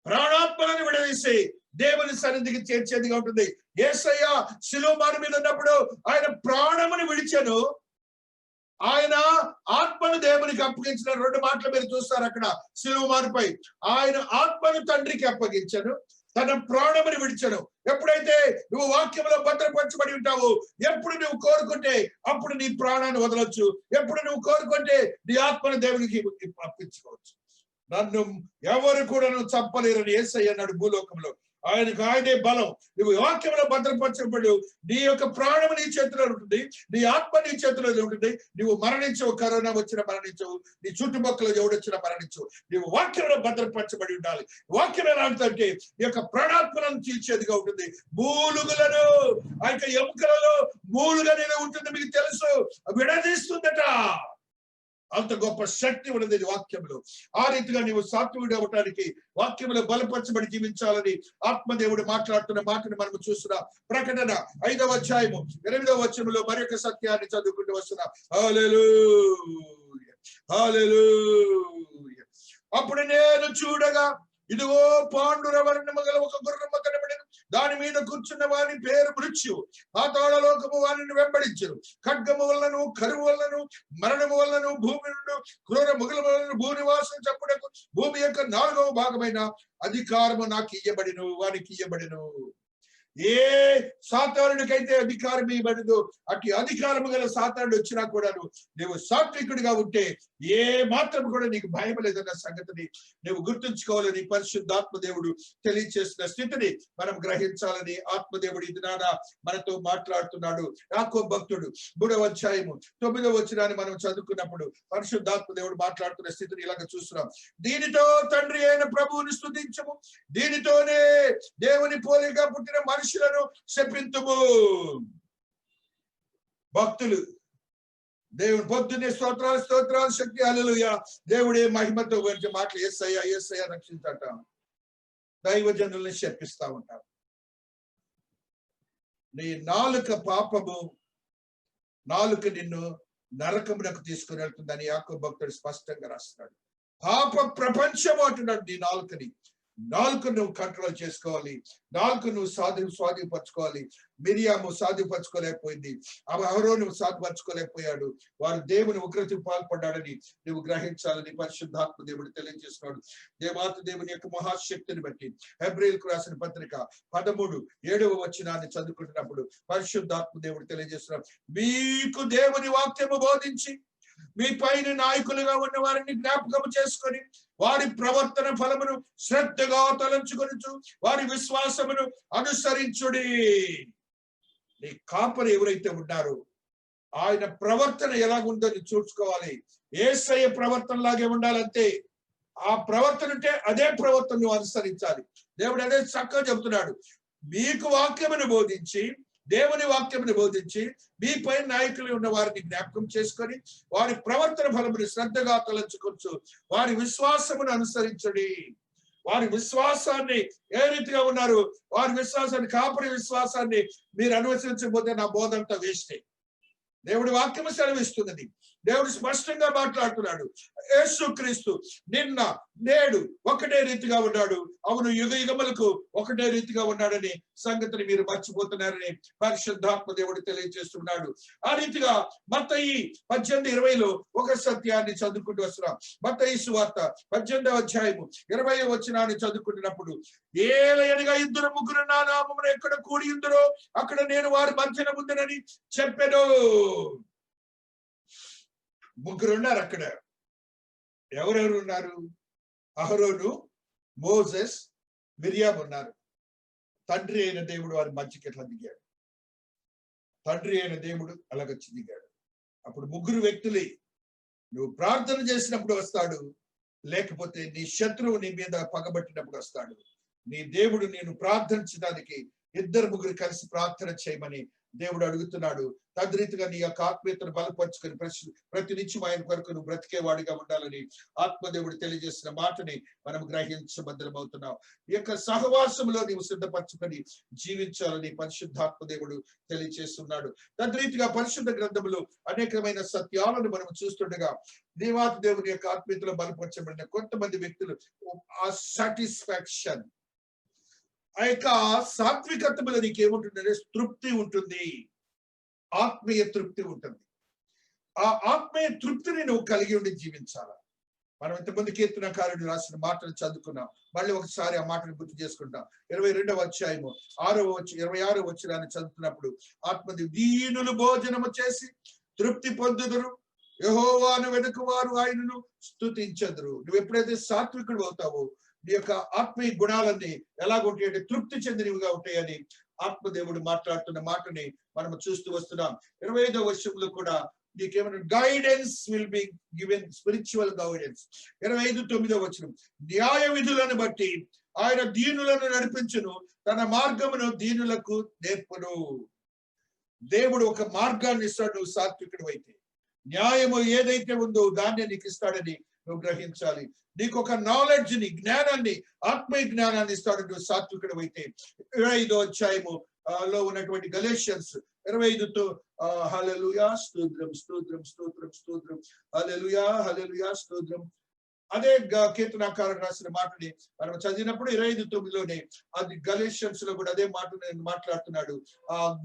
ప్రాణాత్మలను విడదీసి దేవుని సన్నిధికి చేర్చేదిగా ఉంటుంది. యేసయ్య శిలువ మారు మీద ఉన్నప్పుడు ఆయన ప్రాణమును విడిచెను, ఆయన ఆత్మను దేవునికి అప్పగించిన. రెండు మాటలు మీరు చూస్తారు అక్కడ శిలువ మారుపై. ఆయన ఆత్మను తండ్రికి అప్పగించను, తన ప్రాణముని విడిచను. ఎప్పుడైతే నువ్వు వాక్యంలో భద్రపరచబడి ఉంటావు, ఎప్పుడు నువ్వు కోరుకుంటే అప్పుడు నీ ప్రాణాన్ని వదలొచ్చు. ఎప్పుడు నువ్వు కోరుకుంటే నీ ఆత్మను దేవునికి అప్పించుకోవచ్చు. నన్ను ఎవరు కూడా నువ్వు చంపలేరని యేసయ్య అన్నాడు భూలోకంలో. ఆయనకు ఆయనే బలం. నువ్వు వాక్యంలో భద్రపరచబడు, నీ యొక్క ప్రాణం నీ చేతిలో ఉంటుంది, నీ ఆత్మ నీ చేతిలో ఉంటుంది. నువ్వు మరణించవు, కరోనా వచ్చినా మరణించవు, నీ చుట్టుపక్కల ఎవడొచ్చినా మరణించవు. నువ్వు వాక్యంలో భద్రపరచబడి ఉండాలి. వాక్యం ఎలాంటిదంటే నీ యొక్క ప్రాణాత్మలను తీర్చేదిగా ఉంటుంది. మూలుగులను, ఆ యొక్క ఎముకలలో మూలుగా నేను ఉంటుంది, మీకు తెలుసు, విడదీస్తుందట. అంత గొప్ప శక్తి ఉన్నది వాక్యంలో. ఆ రీతిగా నీవు సాత్వికుడు అవ్వటానికి వాక్యంలో బలపరచబడి జీవించాలని ఆత్మదేవుడు మాట్లాడుతున్న మాటను మనం చూస్తున్నాం. ప్రకటన 5వ అధ్యాయము 8వ వచనంలో మరొక సత్యాన్ని చదువుకుంటూ వస్తున్నాం. హల్లెలూయా, హల్లెలూయా. అప్పుడు నేను చూడగా ఇదిగో పాండురవర్ణము గల ఒక గుర్రము కనబడెను. దాని మీద కూర్చున్న వాని పేరు మృత్యు. పాతాళలోకము వానిని వెంబడించెను. ఖడ్గము వలనను, కరువు వలనను, మరణము వలనను, భూమి నుండి క్రూర ముగుల వలన భూనివాసం చెప్పుటకు భూమి యొక్క 4వ భాగమైన అధికారము నాకు ఇయ్యబడిను, వానికి ఇయ్యబడిను. ఏ సాతానుడికైతే అధికారం ఇవ్వబడదు, అటు అధికారము గల సాతానుడు వచ్చినా కూడా నువ్వు సాత్వికుడిగా ఉంటే ఏ మాత్రం కూడా నీకు భయం లేదన్న సంగతిని నువ్వు గుర్తుంచుకోవాలని పరిశుద్ధాత్మ దేవుడు తెలియచేసిన స్థితిని మనం గ్రహించాలని ఆత్మదేవుడు ఇది నాన్న మనతో మాట్లాడుతున్నాడు. యాకోబు భక్తుడు 3వ అధ్యాయము 9వ వచనాన్ని మనం చదువుకున్నప్పుడు పరిశుద్ధాత్మ దేవుడు మాట్లాడుతున్న స్థితిని ఇలాగ చూస్తున్నాం. దీనితో తండ్రి అయిన ప్రభువుని స్తుతించము, దీనితోనే దేవుని పోలికగా పుట్టిన మనుషులను శపింతుము. భక్తులు దేవుడు పొద్దున్నే స్తోత్రాలు స్తోత్రాలు శక్తి హల్లెలూయా, దేవుడే మహిమతో గురించి మాటలు యేసయ్యా యేసయ్యా రక్షించట దైవజనుల్ని శపిస్తా ఉంటారు. నీ నాలుక పాపము, నాలుక నిన్ను నరకమునకు తీసుకుని వెళ్తుందని యాకోబు భక్తుడు స్పష్టంగా రాస్తున్నాడు. పాప ప్రపంచం అంటున్నాడు నీ నాలుకని. నాలుగు నువ్వు కంట్రోల్ చేసుకోవాలి, నాలుగు నువ్వు స్వాధీనపరచుకోవాలి. మిరియాము సాధుపరచుకోలేకపోయింది, అహరోను సాధుపరచుకోలేకపోయాడు. వారు దేవుని ఉగ్రతకు పాల్పడ్డాడని నువ్వు గ్రహించాలని పరిశుద్ధాత్మ దేవుడు తెలియజేస్తున్నాడు. దేవాతి దేవుని యొక్క మహాశక్తిని బట్టి హెబ్రీయులకు రాసిన పత్రిక 13:7వ వచనాన్ని చదువుకుంటున్నప్పుడు పరిశుద్ధాత్మ దేవుడు తెలియజేస్తున్నాడు. మీకు దేవుని వాక్యము బోధించి మీ పైన నాయకులుగా ఉన్న వారిని జ్ఞాపకం చేసుకొని వారి ప్రవర్తన ఫలమును శ్రద్ధగా తలంచుకొనుచు వారి విశ్వాసమును అనుసరించుడి. నీ కాపరి ఎవరైతే ఉన్నారో ఆయన ప్రవర్తన ఎలాగుందని చూసుకోవాలి. యేసయ్య ప్రవర్తన లాగే ఉండాలంటే ఆ ప్రవర్తన ఉంటే అదే ప్రవర్తన నువ్వు అనుసరించాలి. దేవుడు అదే చక్కగా చెబుతున్నాడు. మీకు వాక్యమును బోధించి, దేవుని వాక్యమును బోధించి మీపై నాయకులు ఉన్న వారిని జ్ఞాపకం చేసుకొని వారి ప్రవర్తన ఫలమును శ్రద్ధగా తలంచుకొచ్చు వారి విశ్వాసమును అనుసరించడి. వారి విశ్వాసాన్ని ఏ రీతిగా ఉన్నారు, వారి విశ్వాసాన్ని, కాపరి విశ్వాసాన్ని మీరు అనుసరించకపోతే నా బోధంతా వేస్టే. దేవుడి వాక్యము సెలవిస్తున్నది. దేవుడు స్పష్టంగా మాట్లాడుతున్నాడు. యేసుక్రీస్తు నిన్న నేడు ఒకటే రీతిగా ఉన్నాడు. అవును, యుగ యుగములకు ఒకటే రీతిగా ఉన్నాడని సంగతిని మీరు మర్చిపోతున్నారని పరిశుద్ధాత్మ దేవుడు తెలియజేస్తున్నాడు. ఆ రీతిగా మత్తయి 18:20లో ఒక సత్యాన్ని చదువుకుంటూ వస్తున్నాం. మత్తయి సువార్త 18వ అధ్యాయము 20వ వచనాన్ని చదువుకుంటున్నప్పుడు, ఏలయనగా 2-3 నా నామమున ఎక్కడ కూడి ఉందరో అక్కడ నేను వారి మధ్యన ఉందనని చెప్పెను. 3 ఉన్నారు అక్కడ. ఎవరెవరు ఉన్నారు? అహరోను, మోసెస్, మిరియాము ఉన్నారు. తండ్రి అయిన దేవుడు వారి మధ్యకి ఎట్లా దిగాడు? తండ్రి అయిన దేవుడు అలాగొచ్చి దిగాడు. అప్పుడు 3 వ్యక్తులే. నువ్వు ప్రార్థన చేసినప్పుడు వస్తాడు, లేకపోతే నీ శత్రువు నీ మీద పగబట్టినప్పుడు వస్తాడు. నీ దేవుడు నేను ప్రార్థించడానికి 2-3 కలిసి ప్రార్థన చేయమని దేవుడు అడుగుతున్నాడు. తద్రీతిగా నీ యొక్క ఆత్మీయతను బలపరుచుకొని ప్రతి నిత్యం ఆయన కొరకు నువ్వు బ్రతికేవాడిగా ఉండాలని ఆత్మదేవుడు తెలియజేసిన మాటని మనం గ్రహించబద్ధమవుతున్నాం. ఈ యొక్క సహవాసంలో నీవు సిద్ధపరచుకొని జీవించాలని పరిశుద్ధాత్మ దేవుడు తెలియజేస్తున్నాడు. తద్రీతిగా పరిశుద్ధ గ్రంథములు అనేకమైన సత్యాలను మనం చూస్తుండగా దేవాతి దేవుని యొక్క ఆత్మీయతలో బలపరచబడిన కొంతమంది వ్యక్తులు ఆ సాటిస్ఫాక్షన్, ఆ యొక్క సాత్వికత్వంలో నీకు ఏముంటుందంటే తృప్తి ఉంటుంది, ఆత్మీయ తృప్తి ఉంటుంది. ఆ ఆత్మీయ తృప్తిని నువ్వు కలిగి ఉండి జీవించాల. మనం ఇంతమంది కీర్తనకారుడు రాసిన మాటలు చదువుకున్నాం. మళ్ళీ ఒకసారి ఆ మాటను గుర్తు చేసుకుంటాం. 22వ అధ్యాయము 26వ వచనాన్ని చదువుతున్నప్పుడు ఆత్మది దీనులు భోజనము చేసి తృప్తి పొందుదురు, యెహోవాను వెనుకవారు ఆయనను స్తుతించెదరు. నువ్వు ఎప్పుడైతే సాత్వికుడు అవుతావో నీ యొక్క ఆత్మీయ గుణాలన్నీ ఎలాగుంటాయంటే తృప్తి చెందినవిగా ఉంటాయని ఆత్మదేవుడు మాట్లాడుతున్న మాటని మనం చూస్తూ వస్తున్నాం. 25వ వర్షంలో కూడా నీకేమైనా guidance will be given, spiritual guidance. 25:9 వచనం, న్యాయ విధులను బట్టి ఆయన దీనులను నడిపించును, తన మార్గమును దీనులకు నేర్పును. దేవుడు ఒక మార్గాన్ని ఇస్తాడు. నువ్వు సాత్వికుడు అయితే న్యాయము ఏదైతే ఉందో దాన్ని నీకు ఇస్తాడని నువ్వు గ్రహించాలి. నీకు ఒక నాలెడ్జ్ ని, జ్ఞానాన్ని, ఆత్మీయ జ్ఞానాన్ని ఇస్తాడు నువ్వు సాత్వికుడు అయితే. 25వ అధ్యాయము లో ఉన్నటువంటి గలేషియన్స్ 25తో హల్లెలూయా స్తోత్రం స్తోత్రం స్తోత్రం స్తోత్రం, హల్లెలూయా హల్లెలూయా స్తోత్రం. అదే కీర్తనాకారుడు రాసిన మాటని మనం చదివినప్పుడు 25:9లోనే అది గలేషియన్స్ లో కూడా అదే మాట మాట్లాడుతున్నాడు.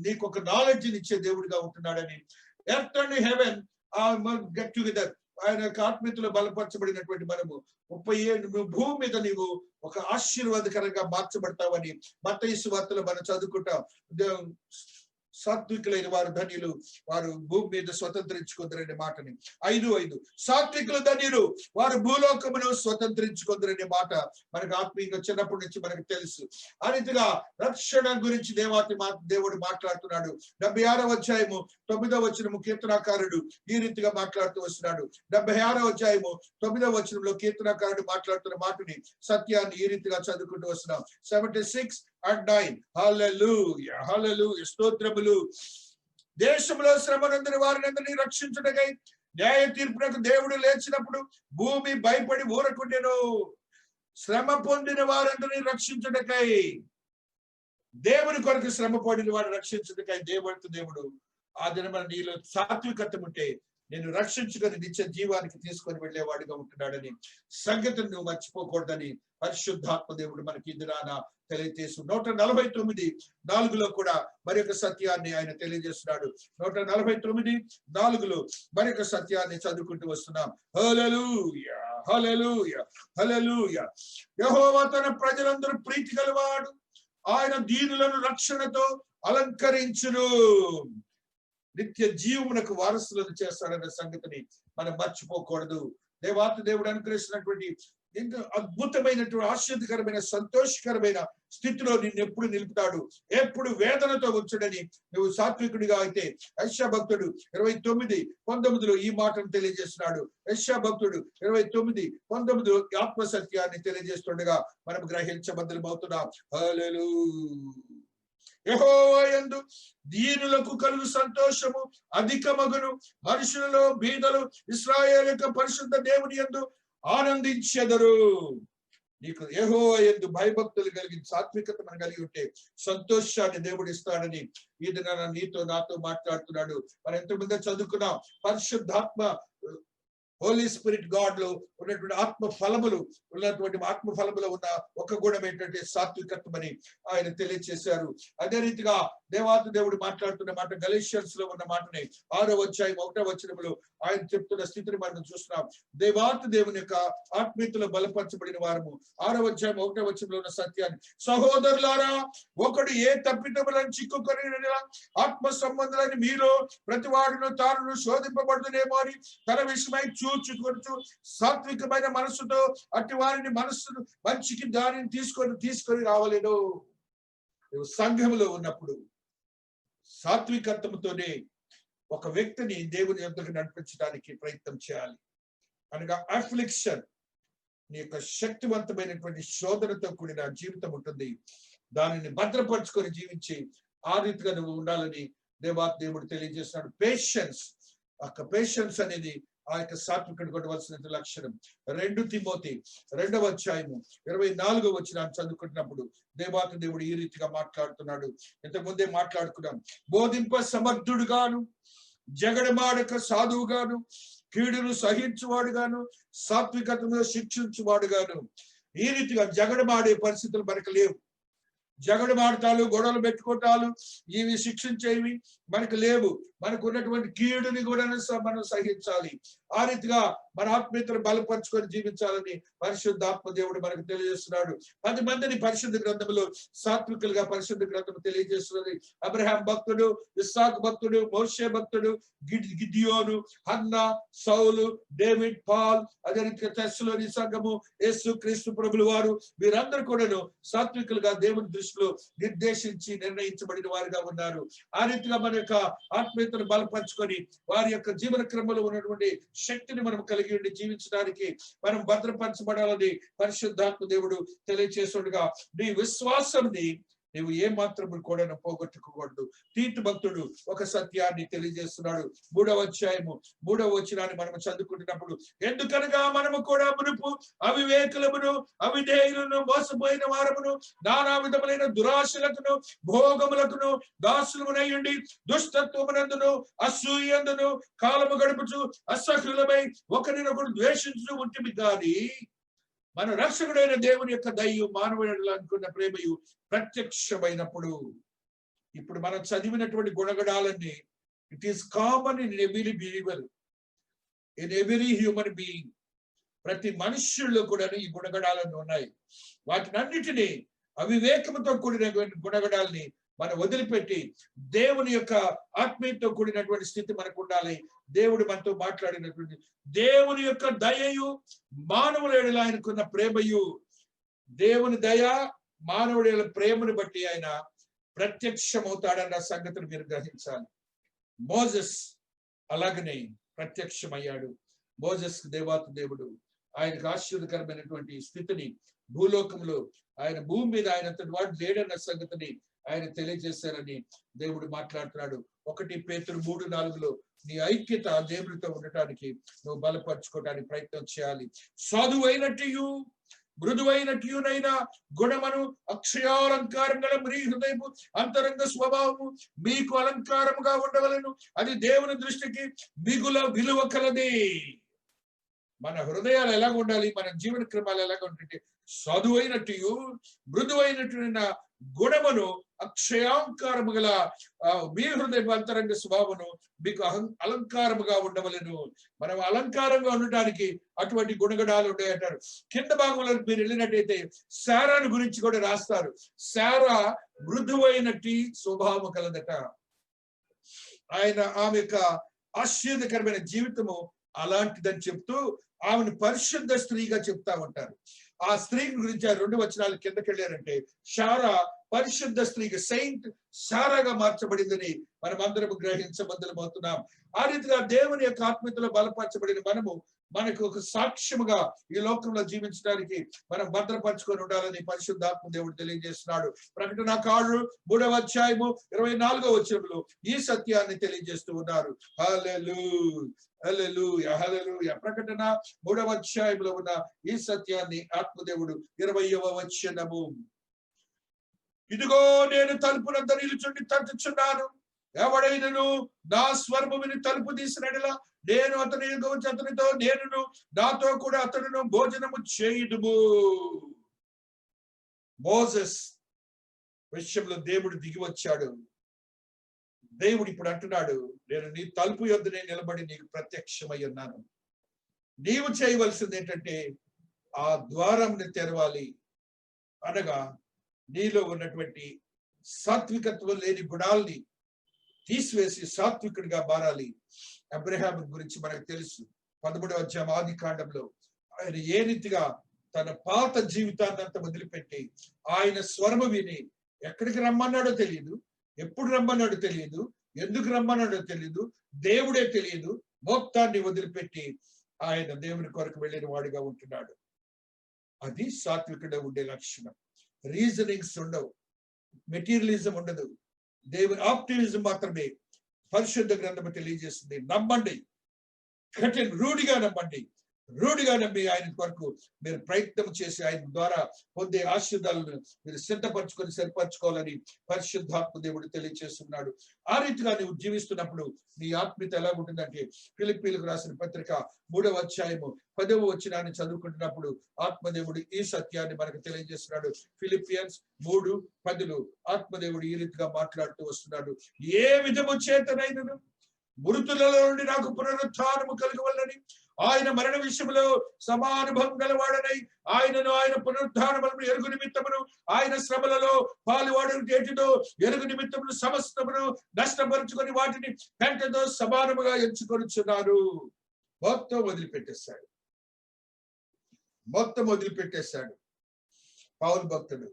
నీకు ఒక నాలెడ్జ్ ఇచ్చే దేవుడిగా ఉంటున్నాడని. Earth and heaven get together. ఆయన యొక్క ఆత్మీయతలో బలపరచబడినటువంటి మనము 37 భూమి మీద నీవు ఒక ఆశీర్వాదకరంగా మార్చబడతావని మత్తయి సువార్తలో మనం చదువుకుంటాం. సాత్వికులైన వారు ధన్యులు, వారు భూమి మీద స్వతంత్రించుకుందరనే మాటని. 5:5 సాత్వికులు ధన్యులు, వారు భూలోకమును స్వతంత్రించుకుందరనే మాట మనకు ఆత్మీయంగా చిన్నప్పటి నుంచి మనకు తెలుసు. ఆ రీతిగా రక్షణ గురించి దేవుడు మాట్లాడుతున్నాడు. 76వ అధ్యాయము 9వ వచనము కీర్తనాకారుడు ఈ రీతిగా మాట్లాడుతూ వస్తున్నాడు. 76వ అధ్యాయము 9వ వచనంలో కీర్తనాకారుడు మాట్లాడుతున్న మాటని, సత్యాన్ని ఈ రీతిగా చదువుకుంటూ వస్తున్నాం. 76 and 9 హల్లెలూయా హల్లెలూయా స్తోత్రములు. దేశంలో శ్రమనందుని వారినందరినీ రక్షించుటకై న్యాయ తీర్పునకు దేవుడు లేచినప్పుడు భూమి భయపడి ఊరకుండెను. శ్రమ పొందిన వారందరినీ రక్షించుటకై, దేవుని కొరకు శ్రమ పడిన వారిని రక్షించుటకై దేవుడు ఆ దినమైన నీలో సాత్వికత్వం ఉంటే నేను రక్షించుకొని నిత్య జీవానికి తీసుకొని వెళ్లేవాడిగా ఉంటున్నాడని సంగతిని నువ్వు మర్చిపోకూడదని పరిశుద్ధాత్మ దేవుడు మనకి ఇందురాన తెలియజేసు. 149:4లో కూడా మరొక సత్యాన్ని ఆయన తెలియజేస్తున్నాడు. 149:4లో మరొక సత్యాన్ని చదువుకుంటూ వస్తున్నాం. హల్లెలూయా హల్లెలూయా హల్లెలూయా. యెహోవా తన ప్రజలందరూ ప్రీతి గలవాడు, ఆయన దీనులను రక్షణతో అలంకరించును. నిత్య జీవమునకు వారసులను చేస్తాడన్న సంగతిని మనం మర్చిపోకూడదు. దేవాతి దేవుడు అనుగ్రహించినటువంటి ఎంత అద్భుతమైనటువంటి ఆశ్చర్యకరమైన సంతోషకరమైన స్థితిలో నిన్ను ఎప్పుడు నిలుపుతాడు, ఎప్పుడు వేదనతో వచ్చుడని నువ్వు సాత్వికుడిగా అయితే. యెషయా భక్తుడు 29:19లో ఈ మాటను తెలియజేస్తున్నాడు. యెషయా భక్తుడు 29:19లో ఆత్మ సత్యాన్ని తెలియజేస్తుండగా మనం గ్రహించబద్ధమవుతున్నాం. హల్లెలూయా. యెహోవా యందు దీనులకు కలుగు సంతోషము అధికమగును, మనుషులలో బీదలు ఇశ్రాయేలు యొక్క పరిశుద్ధ దేవుని యందు ఆనందించెదరు. నీకు యెహోవా యందు భయభక్తులు కలిగి సాత్వికత మనం కలిగి ఉంటే సంతోషాన్ని దేవుడు ఇస్తాడని ఈ దినాన నీతో నాతో మాట్లాడుతున్నాడు. మనం ఎంతమంది చదువుకున్నాం. పరిశుద్ధాత్మ హోలీ స్పిరిట్ గాడ్ లో ఉన్నటువంటి ఆత్మ ఫలములు ఉన్న ఒక గుణం ఏంటంటే సాత్వికత్వం అని ఆయన తెలియజేశారు. అదే రీతిగా దేవాతి దేవుడు మాట్లాడుతున్న మాట గలేషియన్స్ లో ఉన్న మాటని 6వ అధ్యాయం 1వ వచనంలో ఆయన చెప్తున్న స్థితిని మనం చూస్తున్నాం. దేవాతి దేవుని యొక్క ఆత్మీయతలో బలపరచబడిన వారము 6వ అధ్యాయం 1వ వచనంలో ఉన్న సత్యాన్ని, సహోదరులారా ఒకడు ఏ తప్పిదములను చిక్కుకొని ఆత్మ సంబంధులని మీలో ప్రతివాడును తాను శోధింపబడుతునేమో అని తన విషయమై చూచుకొనుచు సాత్వికమైన మనస్సుతో అట్టి వారిని మనస్సును మంచికి దానిని తీసుకొని రావలేను. నువ్వు సంఘంలో ఉన్నప్పుడు సాత్వికత్వంతోనే ఒక వ్యక్తిని దేవుని యొద్దకు నడిపించడానికి ప్రయత్నం చేయాలి. అనగా అఫ్లిక్షన్, నీ యొక్క శక్తివంతమైనటువంటి శోధనతో కూడిన జీవితం ఉంటుంది. దానిని భద్రపరుచుకొని జీవించి ఆ రీతిగా నువ్వు ఉండాలని దేవుడు తెలియజేస్తున్నాడు. పేషెన్స్, పేషెన్స్ అనేది ఆ యొక్క సాత్వికుడు కొట్టవలసిన లక్షణం. 2 తిమోతి 2వ అధ్యాయము 24వ వచనాన్ని చదువుకుంటున్నప్పుడు దేవుడు ఈ రీతిగా మాట్లాడుతున్నాడు. ఇంతకుముందే మాట్లాడుకున్నాం. బోధింప సమర్థుడుగాను, జగడమాడక సాధువుగాను, కీడును సహించువాడుగాను, సాత్వికతను శిక్షించువాడుగాను. ఈ రీతిగా జగడమాడే పరిస్థితులు మనకు లేవు. జగడమాడతాలు, గొడవలు పెట్టుకోవటాలు, ఇవి శిక్షించేవి మనకు లేవు. మనకు ఉన్నటువంటి కీడుని కూడా మనం సహించాలి. ఆ రీతిగా మన ఆత్మీయతను బలపరుచుకొని జీవించాలని పరిశుద్ధాత్మ దేవుడు మనకు తెలియజేస్తున్నాడు. 10 మందిని పరిశుద్ధ గ్రంథంలో సాత్వికులుగా పరిశుద్ధ గ్రంథం తెలియజేస్తున్నది. అబ్రహాం భక్తుడు, ఇస్సాకు భక్తుడు, మోషే భక్తుడు, గిద్యోను, హన్నా, సౌలు, డేవిడ్, పాల్, అదే రీతిగా తెస్సలోని సంఘము, యేసు క్రీస్తు ప్రభులు వారు, వీరందరూ కూడాను సాత్వికులుగా దేవుని దృష్టిలో నిర్దేశించి నిర్ణయించబడిన వారుగా ఉన్నారు. ఆ రీతిగా మన యొక్క ఆత్మీయతను బలపరుచుకొని వారి యొక్క జీవన క్రమంలో ఉన్నటువంటి శక్తిని మనం కలిగి ఉండి జీవించడానికి మనం భద్రపరచబడాలని పరిశుద్ధాత్మ దేవుడు తెలియచేస్తుండగా, నీ విశ్వాసాన్ని నీవు ఏ మాత్రం కూడా పోగొట్టుకోకూడదు. తీతు భక్తుడు ఒక సత్యాన్ని తెలియజేస్తున్నాడు. 3వ అధ్యాయము 3వ వచనాన్ని మనం చదువుకుంటున్నప్పుడు, ఎందుకనగా మనము కూడా మునుపు అవివేకులమును, అవిధేయులను, మోసపోయిన వారమును, నానా విధములైన దురాశలకును, భోగములకును దాసులమునయ్యుండి దుష్టత్వమునందును, అసూయందును కాలము గడుపుచు అసహ్యులమై ఒకరినొకరు ద్వేషించు ఉంటిమి గాని మన రక్షకుడైన దేవుని యొక్క దయ్యు మానవుడు అనుకున్న ప్రేమయు ప్రత్యక్షమైనప్పుడు. ఇప్పుడు మనం చదివినటువంటి గుణగణాలన్నీ it is common in every believer, in every human being. ప్రతి మనుష్యుల్లో కూడా ఈ గుణగణాలన్నీ ఉన్నాయి. వాటినన్నిటినీ అవివేకంతో కూడిన గుణగణాలని మనం వదిలిపెట్టి దేవుని యొక్క ఆత్మీయతో కూడినటువంటి స్థితి మనకు ఉండాలి. దేవుడు మనతో మాట్లాడినటువంటి దేవుని యొక్క దయయు మానవుల ఎడల ఆయనకున్న ప్రేమయు, దేవుని దయ మానవుడి ఎడల ప్రేమను బట్టి ఆయన ప్రత్యక్షమవుతాడన్న సంగతిని మీరు గ్రహించాలి. మోజెస్ అలాగనే ప్రత్యక్షమయ్యాడు. మోజెస్ దేవుడు ఆయనకు ఆశీర్వదకరమైనటువంటి స్థితిని భూలోకంలో, ఆయన భూమి మీద ఆయనంతటి వాడు లేడన్న సంగతిని ఆయన తెలియజేశారని దేవుడు మాట్లాడుతున్నాడు. 1 పేతురు 3:4లో నీ ఐక్యత దేవుడితో ఉండటానికి నువ్వు బలపరచుకోవడానికి ప్రయత్నం చేయాలి. సాధువైనట్టు మృదువైనట్లునైనా గుణమను అక్షయాలంకారం గల మీ హృదయము అంతరంగ స్వభావము మీకు అలంకారముగా ఉండవలెను. అది దేవుని దృష్టికి మిగుల విలువ కలది. మన హృదయాలు ఎలాగ ఉండాలి, మన జీవన క్రమాలు ఎలాగ ఉంటుంటే, సాధువైనట్టు మృదువైనట్టు గుణమును అక్షయాంకారము గల మీ హృదయ అంతరంగ స్వభావమును మీకు అలంకారముగా ఉండవలెను. మనం అలంకారంగా ఉండటానికి అటువంటి గుణగణాలు ఉంటాయంటారు. కింద భాగంలో మీరు వెళ్ళినట్టయితే శారాను గురించి కూడా రాస్తారు. శారా మృదువైనట్టి స్వభావము కలదట. ఆమె యొక్క ఆశ్చర్యకరమైన జీవితము అలాంటిదని చెప్తూ ఆమెను పరిశుద్ధ స్త్రీగా చెప్తా ఉంటారు. ఆ స్త్రీ గురించి 2 వచనాలు కిందకి వెళ్ళారంటే, శారా పరిశుద్ధ స్త్రీగా, సెయింట్ శారాగా మార్చబడిందని మనం అందరం గ్రహించబద్దలమవుతున్నాం. ఆ రీతిగా దేవుని యొక్క ఆత్మీయతలో బలపరచబడిన మనకు ఒక సాక్ష్యముగా ఈ లోకంలో జీవించడానికి మనం భద్రపరచుకొని ఉండాలని పరిశుద్ధాత్మ దేవుడు తెలియజేస్తున్నాడు. ప్రకటన 3వ అధ్యాయము 24వ వచనంలో ఈ సత్యాన్ని తెలియజేస్తూ ఉన్నారు. హల్లెలూయా, హల్లెలూయా. ప్రకటన 3వ అధ్యాయంలో ఉన్న ఈ సత్యాన్ని ఆత్మదేవుడు 20వ వచనము, ఇదిగో నేను తలుపునంత నిలుచుండి తట్టుచున్నాను, ఎవడైనను నా స్వరము విని తలుపు తీసినట్లా నేను అతని వచ్చి అతనితో, నేను నాతో కూడా అతడును భోజనము చేయుదుము. మోసెస్ విషయంలో దేవుడు దిగి వచ్చాడు. దేవుడు ఇప్పుడు అంటున్నాడు, నేను నీ తలుపు యొద్దనే నిలబడి నీకు ప్రత్యక్షమై ఉన్నాను. నీవు చేయవలసింది ఏంటంటే ఆ ద్వారంని తెరవాలి. అనగా నీలో ఉన్నటువంటి సాత్వికత్వం లేని గుణాల్ని తీసివేసి సాత్వికుడిగా మారాలి. అబ్రహాం గురించి మనకు తెలుసు. 13వ అధ్యాయం ఆది కాండంలో ఆయన ఏ రీతిగా తన పాత జీవితాన్ని అంతా వదిలిపెట్టి ఆయన స్వరము విని ఎక్కడికి రమ్మన్నాడో తెలియదు, ఎప్పుడు రమ్మన్నాడో తెలియదు, ఎందుకు రమ్మన్నాడో తెలియదు, దేవుడే తెలియదు, మొత్తాన్ని వదిలిపెట్టి ఆయన దేవుని కొరకు వెళ్ళిన వాడిగా ఉంటున్నాడు. అది సాత్వికుడే ఉండే లక్షణం. రీజనింగ్స్ ఉండవు, మెటీరియలిజం ఉండదు, దేవుని ఆప్టిమిజం మాత్రమే. పరిశుద్ధ గ్రంథము తెలియజేస్తుంది. నమ్మండి, రూఢిగా నమ్మండి. రూఢిగా నమ్మి ఆయన కొరకు మీరు ప్రయత్నం చేసి ఆయన ద్వారా పొందే ఆశీర్వాదాలను మీరు సిద్ధపరచుకొని సరిపరచుకోవాలని పరిశుద్ధాత్మ దేవుడు తెలియజేస్తున్నాడు. ఆ రీతిగా నువ్వు జీవిస్తున్నప్పుడు నీ ఆత్మీయత ఎలా ఉంటుందంటే, ఫిలిప్పీలకు రాసిన పత్రిక 3వ అధ్యాయము 10వ వచనాన్ని చదువుకుంటున్నప్పుడు ఆత్మదేవుడు ఈ సత్యాన్ని మనకు తెలియజేస్తున్నాడు. ఫిలిపియన్స్ 3:10 ఆత్మదేవుడు ఈ రీతిగా మాట్లాడుతూ వస్తున్నాడు. ఏ విధము చేతనైనను మృతులలో నుండి నాకు పునరుత్థానము కలగవలెనని, ఆయన మరణ విషయంలో సమానుభవం గలవాడనై ఆయనను ఆయన పునరుత్థానములను ఎరుగు నిమిత్తమును ఆయన శ్రమలలో పాలువాడు చేతితో ఎరుగు నిమిత్తమును సమస్తమును నష్టపరుచుకొని వాటిని పెంటతో సమానముగా ఎంచుకొనుచున్నారు. మొత్తం వదిలిపెట్టేశాడు పౌలు భక్తుడు.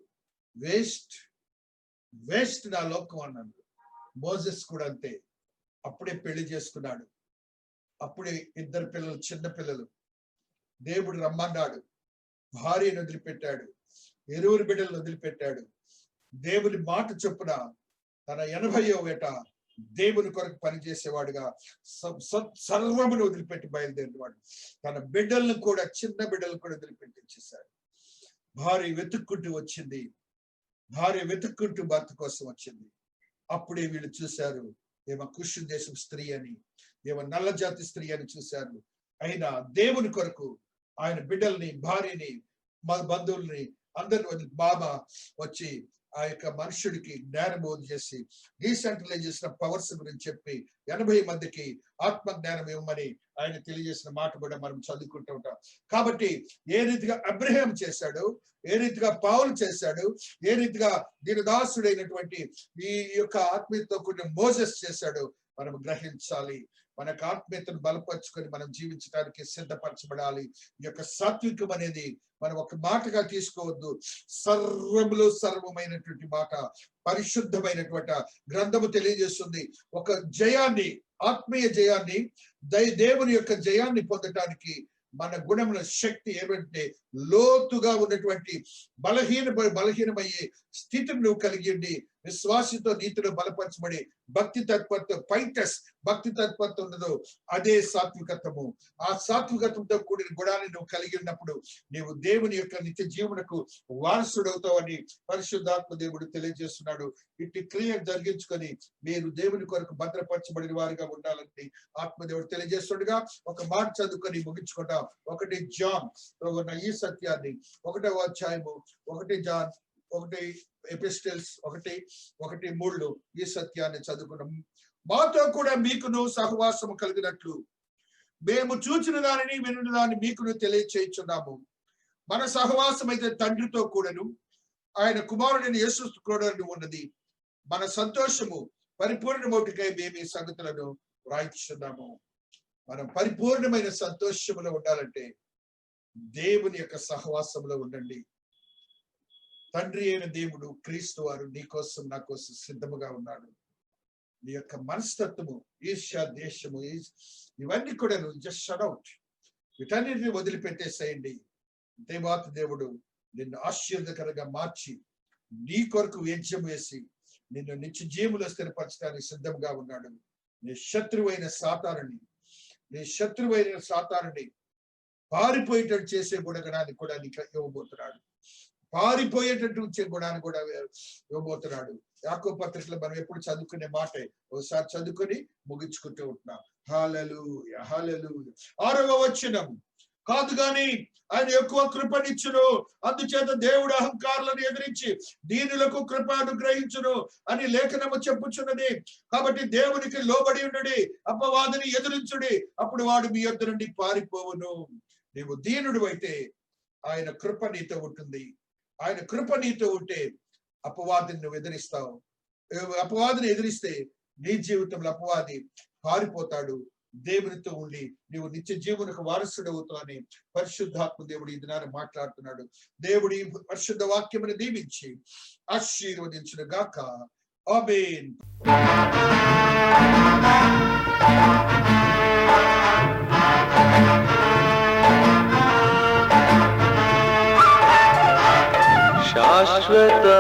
వేస్ట్ నా లోకం అన్నాడు. మోసెస్ కూడా అంతే. అప్పుడే పెళ్లి చేసుకున్నాడు, అప్పుడే 2 పిల్లలు, చిన్న పిల్లలు. దేవుడు రమ్మన్నాడు, భార్యను వదిలిపెట్టాడు, 20 బిడ్డలను వదిలిపెట్టాడు. దేవుని మాట చొప్పున తన 80వ ఏట దేవుని కొరకు పనిచేసేవాడుగా సర్వమును వదిలిపెట్టి బయలుదేరినవాడు. తన బిడ్డలను కూడా, చిన్న బిడ్డలను కూడా వదిలిపెట్టించేశాడు. భార్య వెతుక్కుంటూ వచ్చింది, భార్య వెతుక్కుంటూ భర్త కోసం వచ్చింది. అప్పుడే వీళ్ళు చూశారు ఏమో కుషు దేశం స్త్రీ అని, ఏమో నల్ల జాతి స్త్రీ అని చూశారు. అయినా దేవుని కొరకు ఆయన బిడ్డల్ని, భార్యని, బంధువుల్ని అందరిని బాబ వచ్చి ఆ యొక్క మనుషుడికి జ్ఞానబోధ చేసి డీసెంట్రలైజేషన్ పవర్స్ గురించి చెప్పి 80 మందికి ఆత్మ జ్ఞానం ఇవ్వమని ఆయన తెలియజేసిన మాట కూడా మనం చదువుకుంటూ ఉంటాం. కాబట్టి ఏ రీతిగా అబ్రహాం చేశాడు, ఏ రీతిగా పౌలు చేశాడు, ఏ రీతిగా దీనదాసుడైనటువంటి ఈ యొక్క ఆత్మీయతతో కూడిన మోసెస్ చేశాడు మనం గ్రహించాలి. మనకు ఆత్మీయతను బలపరుచుకొని మనం జీవించడానికి సిద్ధపరచబడాలి. ఈ యొక్క సాత్వికం అనేది మనం ఒక మాటగా తీసుకోవద్దు. సర్వమైనటువంటి మాట, పరిశుద్ధమైనటువంటి గ్రంథము తెలియజేస్తుంది. ఒక జయాన్ని, ఆత్మీయ జయాన్ని, దేవుని యొక్క జయాన్ని పొందటానికి మన గుణముల శక్తి ఏమంటే లోతుగా ఉన్నటువంటి బలహీనమయ్యే స్థితిని నువ్వు కలిగి ఉండి విశ్వాసంతో నీతిలో బలపరచబడి భక్తి తత్పరత పైటస్ భక్తి తత్పరత ఉన్నదో అదే సాత్వికత్వము. ఆ సాత్వికత్వంతో కూడిన గుణాన్ని నువ్వు కలిగి ఉన్నప్పుడు నీవు దేవుని యొక్క నిత్య జీవనకు వారసుడవుతావని పరిశుద్ధాత్మ దేవుడు తెలియజేస్తున్నాడు. ఇట్టి క్రియ జరిగించుకొని మీరు దేవుని కొరకు భద్రపరచబడిన వారిగా ఉండాలని ఆత్మదేవుడు తెలియజేస్తుండగా ఒక మాట చదువుకొని ముగించుకుంటాం. 1 జాన్ ఉన్న ఈ సత్యాన్ని 1వ అధ్యాయము 1 జాన్ 1 ఎపిస్టల్స్ 1:3 ఈ సత్యాన్ని చదువుకున్నాం. మాతో కూడా మీకును సహవాసము కలిగినట్లు మేము చూచిన దానిని వినిన దాన్ని మీకును తెలియచేయుచున్నాము. మన సహవాసం అయితే తండ్రితో కూడాను ఆయన కుమారుడైన యేసు కూడాను ఉన్నది. మన సంతోషము పరిపూర్ణమౌటికై మేము ఈ సంగతులను వ్రాయిచున్నాము. మనం పరిపూర్ణమైన సంతోషములో ఉండాలంటే దేవుని యొక్క సహవాసంలో ఉండండి. తండ్రి అయిన దేవుడు క్రీస్తు వారు నీ కోసం నా కోసం సిద్ధముగా ఉన్నాడు. నీ యొక్క మనస్తత్వము, ఈర్ష్య, దేశము, ఇవన్నీ కూడా నువ్వు జస్ట్ షట్ అవుట్, వీటన్నిటిని వదిలిపెట్టేసేయండి. దేవాతి దేవుడు నిన్ను ఆశీర్వదకరంగా మార్చి నీ కొరకు వేద్యం వేసి నిన్ను నిత్య జీవులో స్థిరపరచడానికి సిద్ధంగా ఉన్నాడు. నీ శత్రువైన సాతానుని పారిపోయేటట్టు చేసే గుణగణాన్ని కూడా నీకు ఇవ్వబోతున్నాడు. పారిపోయేటట్టు గుణాన్ని కూడా ఇవ్వబోతున్నాడు. యాకోబు పత్రికలో మనం ఎప్పుడు చదువుకునే మాట, ఒకసారి చదువుకొని ముగించుకుంటూ ఉంటున్నాం. హల్లెలూయా, హల్లెలూయా. 6వ వచనం, కాదు గాని ఆయన ఎక్కువ కృపనిచ్చును, అందుచేత దేవుడు అహంకారులను ఎదిరించి దీనులకు కృప అనుగ్రహించును అని లేఖనము చెప్పుచున్నది. కాబట్టి దేవునికి లోబడి ఉండుడి, అపవాదిని ఎదిరించుడి, అప్పుడు వాడు మీ యొద్ద నుండి పారిపోవును. నీవు దీనుడు అయితే ఆయన కృప నీతో ఉంటుంది. ఆయన కృప నీతో ఉంటే అపవాదిని నువ్వు ఎదిరిస్తావు. అపవాదిని ఎదిరిస్తే నీ జీవితంలో అపవాది పారిపోతాడు. దేవునితో ఉండి నీవు నిత్య జీవనకు వారసుడు అవుతావని పరిశుద్ధాత్మ దేవుడు ఈ దినాన్ని మాట్లాడుతున్నాడు. దేవుడి పరిశుద్ధ వాక్యమును దీవించి ఆశీర్వదించును గాక. ఆమేన్.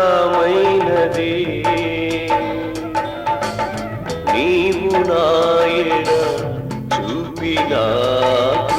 శాశ్వతమైనది నీవు నాయన చూపినాకు